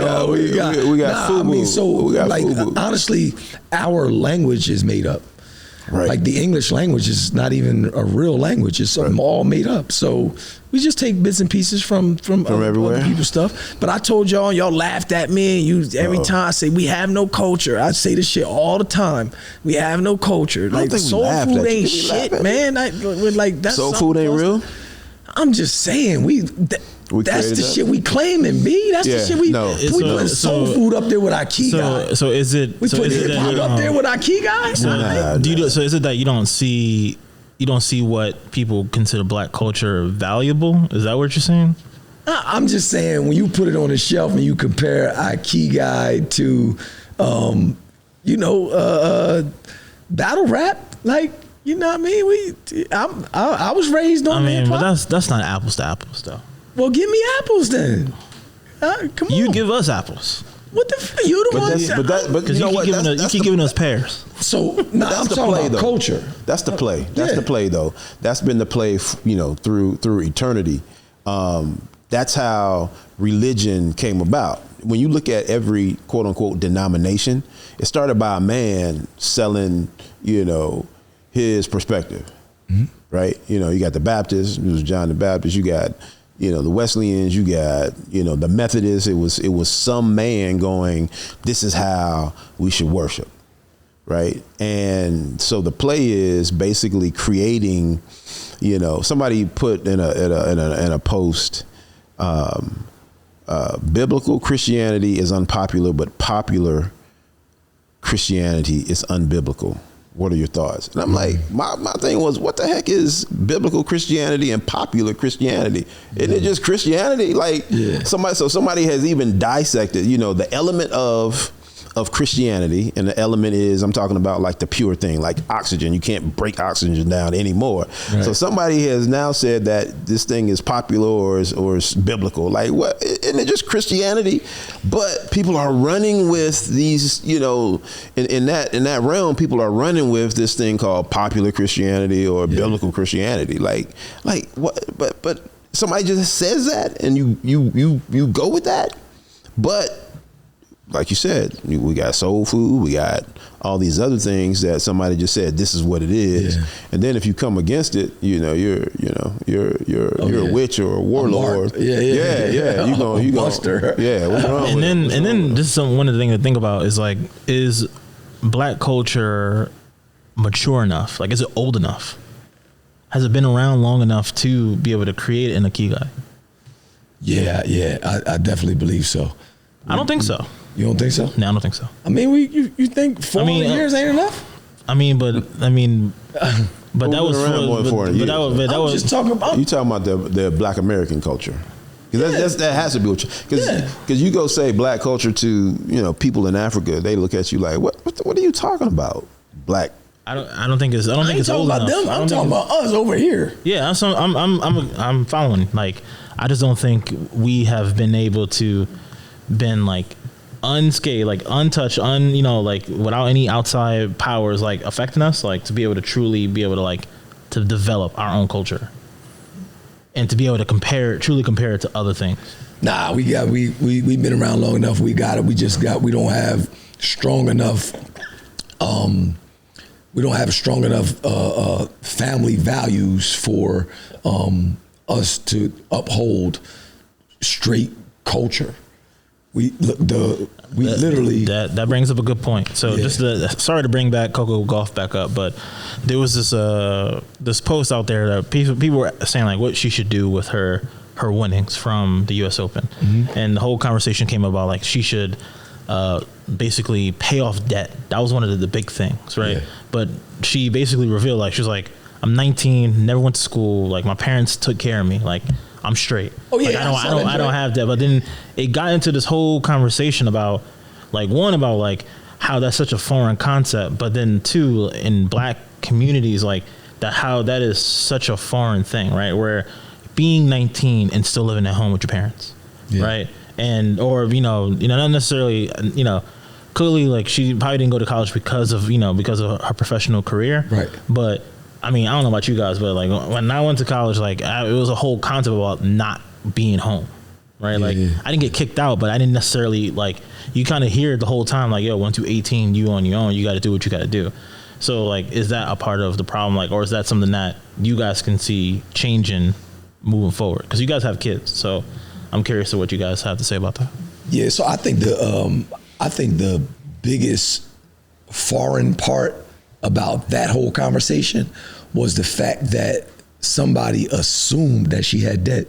got FUBU. Honestly, our language is made up. Right. Like the English language is not even a real language. It's all made up. So we just take bits and pieces from everywhere. other people's stuff. But I told y'all laughed at me. Every time I say we have no culture, I say this shit all the time. We have no culture. Like soul food ain't shit, man. That's soul food ain't real. I'm just saying that's the shit we claiming, B. That's the shit we put soul food up there with Ikigai. So is it? We put hip hop up there with Ikigai. So is it that you don't see what people consider black culture valuable? Is that what you're saying? I'm just saying when you put it on the shelf and you compare Ikigai to, battle rap, like. You know what I mean? I was raised on hip hop. But that's not apples to apples, though. Well, give me apples then. Come on. You give us apples. What the fuck? You the one. Because you keep giving us pears. So I'm talking about culture. That's the play. That's the play, though. That's been the play, through eternity. That's how religion came about. When you look at every quote unquote denomination, it started by a man selling, his perspective, right? You got the Baptists, it was John the Baptist. You got, the Wesleyans. You got, the Methodists. It was some man going, this is how we should worship, right? And so the play is basically creating, somebody put in a post, biblical Christianity is unpopular, but popular Christianity is unbiblical. What are your thoughts? And I'm like, my thing was, what the heck is biblical Christianity and popular Christianity? Isn't it just Christianity? Like somebody has even dissected, the element of Christianity, and the element is, I'm talking about like the pure thing, like oxygen. You can't break oxygen down anymore. Right. So somebody has now said that this thing is popular or is biblical. Like, what? Isn't it just Christianity? But people are running with these, in that realm, people are running with this thing called popular Christianity or biblical Christianity. Like what? But somebody just says that, and you go with that, but. Like you said, we got soul food, we got all these other things that somebody just said, this is what it is. Yeah. And then if you come against it, you're a witch or a warlord. You go buster. Yeah. What's wrong and with then it? And then this is one of the things to think about is like, is black culture mature enough? Like, is it old enough? Has it been around long enough to be able to create an Ikigai? Yeah, I definitely believe so. I don't think so. You don't think so? No, I don't think so. I mean, you think 400 years ain't enough? But that was just talking about. You talking about the Black American culture? Because that has to be what because you go say black culture to people in Africa, they look at you like, what are you talking about, black? I don't think it's old enough. Them. I'm talking about us over here. Yeah, I'm following. Like, I just don't think we have been able to been like unscathed, like untouched, like without any outside powers like affecting us, like to be able to truly be able to like to develop our own culture and to be able to truly compare it to other things. Nah, we've been around long enough. We got it. We don't have strong enough. We don't have strong enough family values for us to uphold straight culture. Literally that brings up a good point. So sorry to bring back Coco Golf back up, but there was this post out there that people were saying like what she should do with her winnings from the U.S. Open, and the whole conversation came about like she should basically pay off debt. That was one of the big things, right? Yeah. But she basically revealed like she was like, I'm 19, never went to school, like my parents took care of me, like I'm straight. Oh yeah, like, I don't have that. But then it got into this whole conversation about like how that's such a foreign concept, but then two, in black communities, like that how that is such a foreign thing, right? Where being 19 and still living at home with your parents, right? And or not necessarily clearly like she probably didn't go to college because of her professional career, right? But I mean, I don't know about you guys, but like when I went to college, like it was a whole concept about not being home, right? I didn't get kicked out, but I didn't necessarily like, you kind of hear it the whole time, like, yo, once you're 18, you on your own, you got to do what you got to do. So like, is that a part of the problem? Like, or is that something that you guys can see changing moving forward? Because you guys have kids, so I'm curious to what you guys have to say about that. Yeah, so I think the biggest foreign part about that whole conversation was the fact that somebody assumed that she had debt.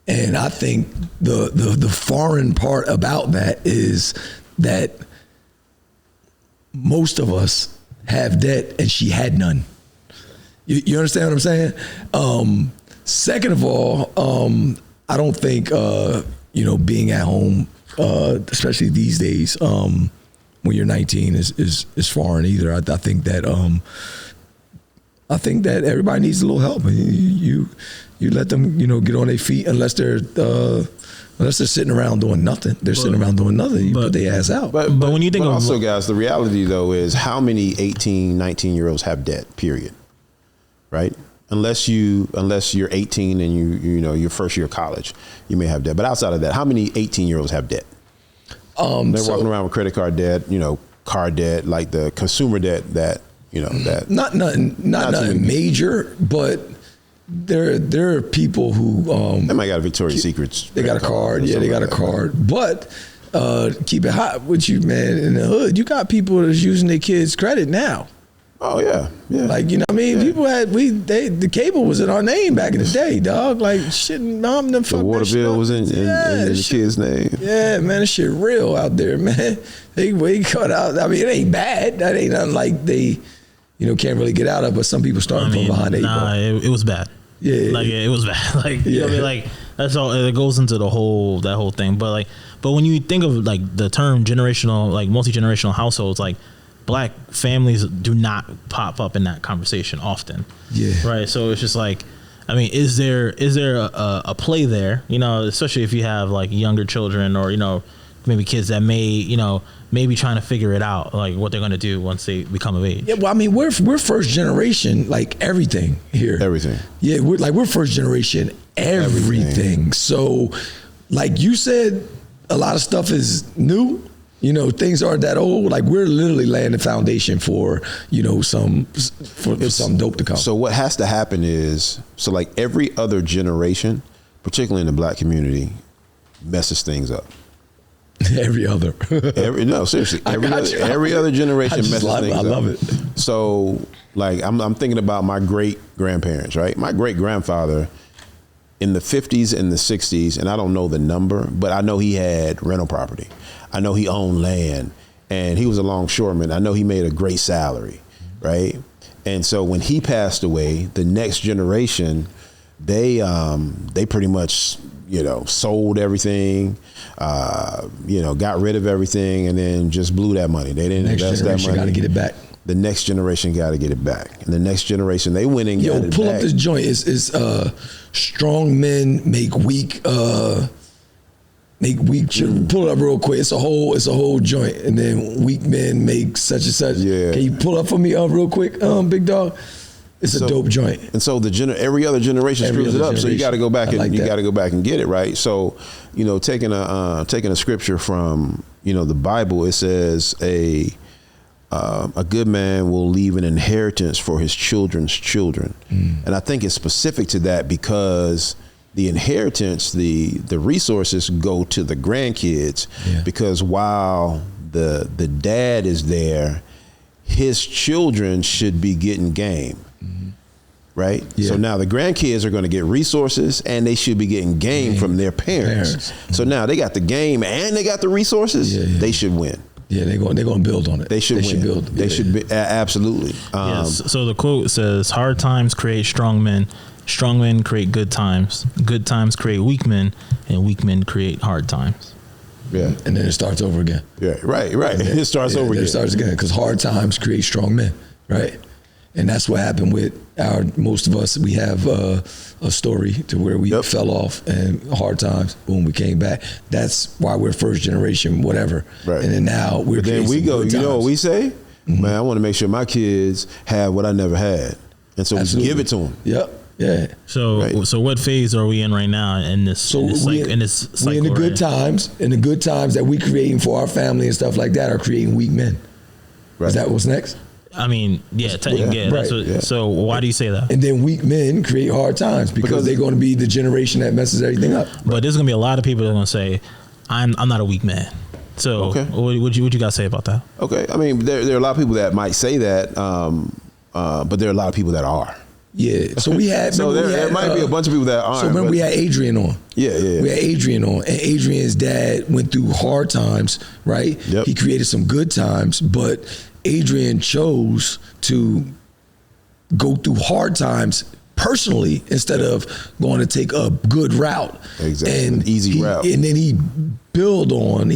And I think the foreign part about that is that most of us have debt and she had none. You understand what I'm saying? Second of all, I don't think, being at home, especially these days, when you're 19 is foreign either. I think that everybody needs a little help. You let them, get on their feet unless they're sitting around doing nothing. They're sitting around doing nothing. You put their ass out. But when you think of also, guys, the reality though is how many 18, 19-year-olds have debt, period. Right? Unless you're 18 and your first year of college, you may have debt. But outside of that, how many 18-year-olds have debt? They're walking around with credit card debt, car debt, like the consumer debt that, that not nothing major, but there are people who they might got a Victoria's Secrets. They got a card, they got a card. But keep it hot with you, man. In the hood, you got people that's using their kids' credit now. Oh yeah. Like people had the cable was in our name back in the day, dog. Like shit, mom, the water bill was in the kid's name. Yeah, man, this shit real out there, man. They cut out. I mean, it ain't bad. That ain't nothing like they, can't really get out of. But some people starting from behind the eight ball. It was bad. Yeah, like it was bad. Like you know what I mean? Like that's all. It goes into that whole thing. But when you think of like the term generational, like multi-generational households, like Black families do not pop up in that conversation often. Yeah. Right. So it's just like, I mean, is there a play there? Especially if you have like younger children or maybe kids that may be trying to figure it out, like what they're gonna do once they become of age. Yeah. Well, I mean, we're first generation, like everything here. Everything. Yeah. We're first generation everything. So, like you said, a lot of stuff is new. Things aren't that old. Like we're literally laying the foundation for, some dope to come. So what has to happen is, like every other generation, particularly in the Black community, messes things up. Every other. Seriously. Every other generation messes things up. I love it. So like I'm thinking about my great grandparents, right? My great grandfather in the 50s and the 60s, and I don't know the number, but I know he had rental property. I know he owned land, and he was a longshoreman. I know he made a great salary, right? And so when he passed away, the next generation, they pretty much, sold everything, got rid of everything, and then just blew that money. They didn't invest that money. Got to get it back. The next generation got to get it back, and the next generation they went and got it back. Pull up this joint. Is strong men make weak. Pull it up real quick. It's a whole joint, and then weak men make such and such. Yeah. Can you pull up for me real quick, big dog? It's a dope joint. And so every other generation screws it up. So you got to go back and get it right. So taking a scripture from the Bible, it says a good man will leave an inheritance for his children's children, and I think it's specific to that because the inheritance, the resources go to the grandkids, because while the dad is there, his children should be getting game, right? Yeah. So now the grandkids are going to get resources, and they should be getting game from their parents. So now they got the game and they got the resources. They should win. Yeah, they're going to build on it. They should win. They should be absolutely. Yes. So the quote says, "Hard times create strong men. Strong men create good times. Good times create weak men, and weak men create hard times." Yeah, and then it starts over again. Yeah, right. It starts over again. It starts again because hard times create strong men, right? And that's what happened with most of us. We have a story to where we fell off, and hard times, boom, we came back. That's why we're first generation, whatever. Right. And then now we're. But then we go. You know what we say? Man, I want to make sure my kids have what I never had, and so we give it to them. Yep. Yeah. So what phase are we in right now in this? So we're in the good times. In the good times that we creating for our family and stuff like that are creating weak men. Right. Is that what's next? I mean, yeah, that's what, yeah. So why do you say that? And then weak men create hard times because they're going to be the generation that messes everything up. But there's going to be a lot of people that are going to say, I'm not a weak man. So what you guys say about that? Okay. I mean, there are a lot of people that might say that, but there are a lot of people that are. Yeah. So we had. there might be a bunch of people that aren't. So remember we had Adrian on. Yeah. We had Adrian on, and Adrian's dad went through hard times, right? Yep. He created some good times, but Adrian chose to go through hard times personally instead of going to take a good route. Exactly. And easy route. And then he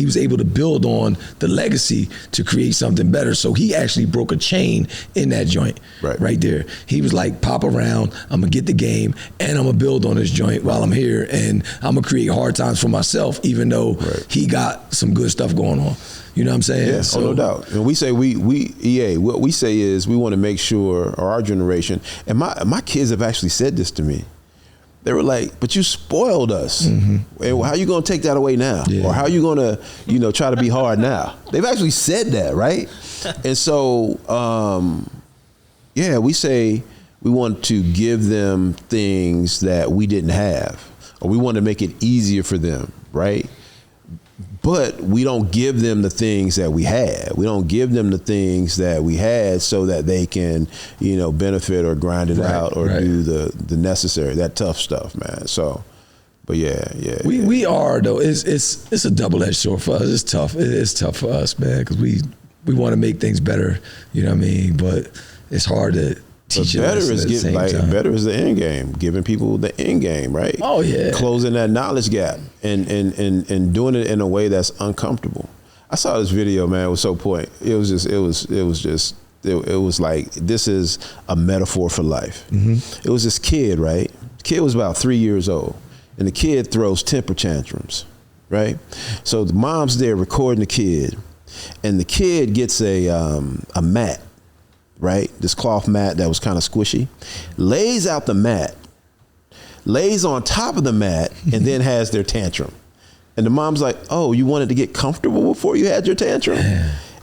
was able to build on the legacy to create something better. So he actually broke a chain in that joint right there. He was like, pop around, I'm gonna get the game and I'm gonna build on this joint while I'm here, and I'm gonna create hard times for myself, even though he got some good stuff going on. You know what I'm saying? Yeah, so, no doubt. And we say what we say is we want to make sure, or our generation, and my kids have actually said this to me. They were like, but you spoiled us. Mm-hmm. And how you going to take that away now? Yeah. Or how you going to, try to be hard now? They've actually said that, right? And so, we say we want to give them things that we didn't have, or we want to make it easier for them, right? But we don't give them the things that we had. We don't give them the things that we had so that they can, benefit or grind it out or do the necessary, that tough stuff, man. So, but we are though. It's a double-edged sword for us. It's tough. It's tough for us, man, because we want to make things better. You know what I mean? But it's hard to. Better is the end game, giving people the end game, right? Oh yeah, closing that knowledge gap and doing it in a way that's uncomfortable. I saw this video, man. It was so point. It was like, this is a metaphor for life. Mm-hmm. It was this kid, right? The kid was about 3 years old, and the kid throws temper tantrums, right? So the mom's there recording the kid, and the kid gets a mat. Right? This cloth mat that was kind of squishy, lays out the mat, lays on top of the mat, and then has their tantrum. And the mom's like, oh, you wanted to get comfortable before you had your tantrum?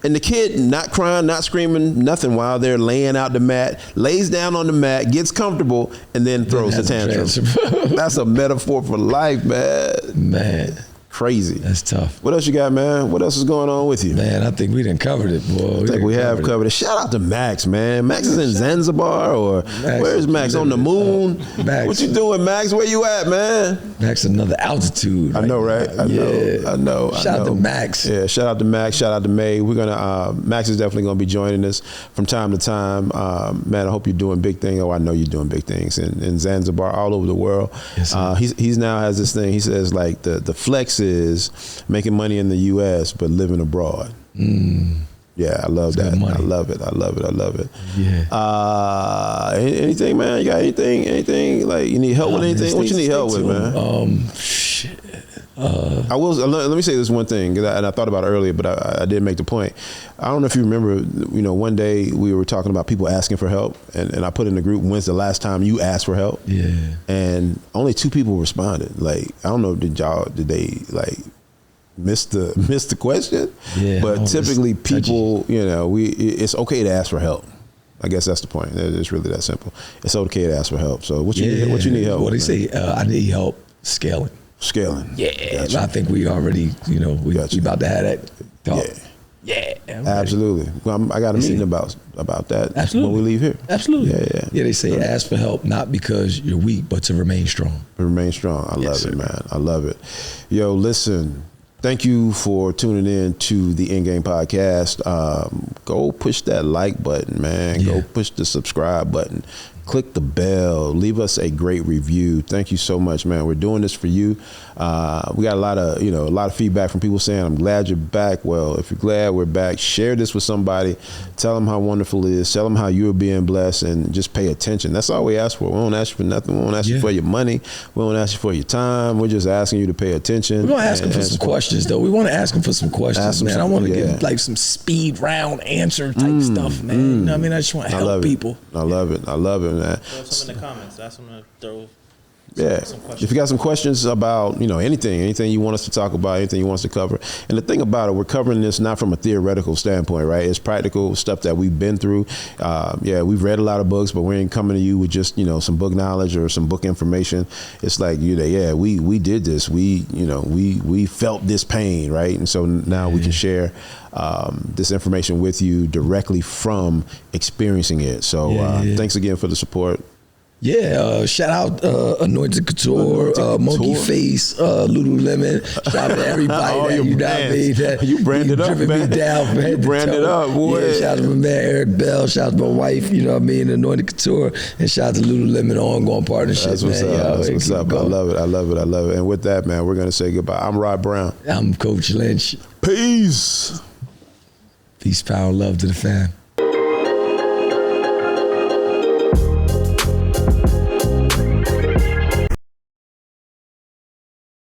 And the kid, not crying, not screaming, nothing, while they're laying out the mat, lays down on the mat, gets comfortable, and then throws the tantrum. That's a metaphor for life, man. Crazy. That's tough. What else you got, man? What else is going on with you? Man, I think we done covered it, boy. I think we have covered it. Shout out to Max, man. Max is in Zanzibar, or where's Max? On the moon? Max. What you doing, Max? Where you at, man? Max, another altitude. I know, right? I know. Shout out to Max. Yeah, shout out to Max. Shout out to May. We're gonna. Max is definitely gonna be joining us from time to time. Man, I hope you're doing big things. Oh, I know you're doing big things in Zanzibar, all over the world. Yes, he's now has this thing. He says like the flex is making money in the U.S. but living abroad. Yeah, I love that. I love it. Yeah. Anything, man? You got anything? Like, you need help with anything? What you need help with, man? I will. Let me say this one thing, and I thought about it earlier, but I didn't make the point. I don't know if you remember. One day we were talking about people asking for help, and I put in the group, when's the last time you asked for help? Yeah. And only 2 people responded. Like, I don't know, did they like miss the question? Yeah. But typically people, it's okay to ask for help. I guess that's the point. It's really that simple. It's okay to ask for help. So what you need help? What they say? I need help scaling. Yeah, gotcha. I think we already, we about to have that talk. Yeah, absolutely. Well, I got a meeting about that. Absolutely. When we leave here. Absolutely. Yeah. They say ask for help not because you're weak, but to remain strong. I love it, man. I love it. Yo, listen. Thank you for tuning in to the Endgame Podcast. Go push that like button, man. Go push the subscribe button. Click the bell. Leave us a great review. Thank you so much, man. We're doing this for you. We got a lot of feedback from people saying, I'm glad you're back. Well, if you're glad we're back, share this with somebody. Tell them how wonderful it is. Tell them how you're being blessed, and just pay attention. That's all we ask for. We won't ask you for nothing. We won't ask you for your money. We won't ask you for your time. We're just asking you to pay attention. We're going to ask them for some questions, though. We want to ask them for some questions, man. I want to get like some speed round answer type stuff, man. You know what I mean? I just want to help people. I love it, man. Throw some in the comments. That's what I'm going to throw. Yeah. If you got some questions about, anything you want us to talk about, anything you want us to cover. And the thing about it, we're covering this not from a theoretical standpoint, right? It's practical stuff that we've been through. We've read a lot of books, but we ain't coming to you with just, some book knowledge or some book information. It's like, we did this. We felt this pain, right? And so now we can share this information with you directly from experiencing it. So thanks again for the support. Yeah, shout out Anointed Couture, Monkey Face, Lululemon. Shout out to everybody you branded up, man. Me down from you branded up, boy. Yeah, shout out to my man Eric Bell. Shout out to my wife, Anointed Couture, and shout out to Lululemon ongoing partnership. That's what's up. That's what's up. I love it. And with that, man, we're gonna say goodbye. I'm Rod Brown. I'm Coach Lynch. Peace. Peace, power, love to the fam.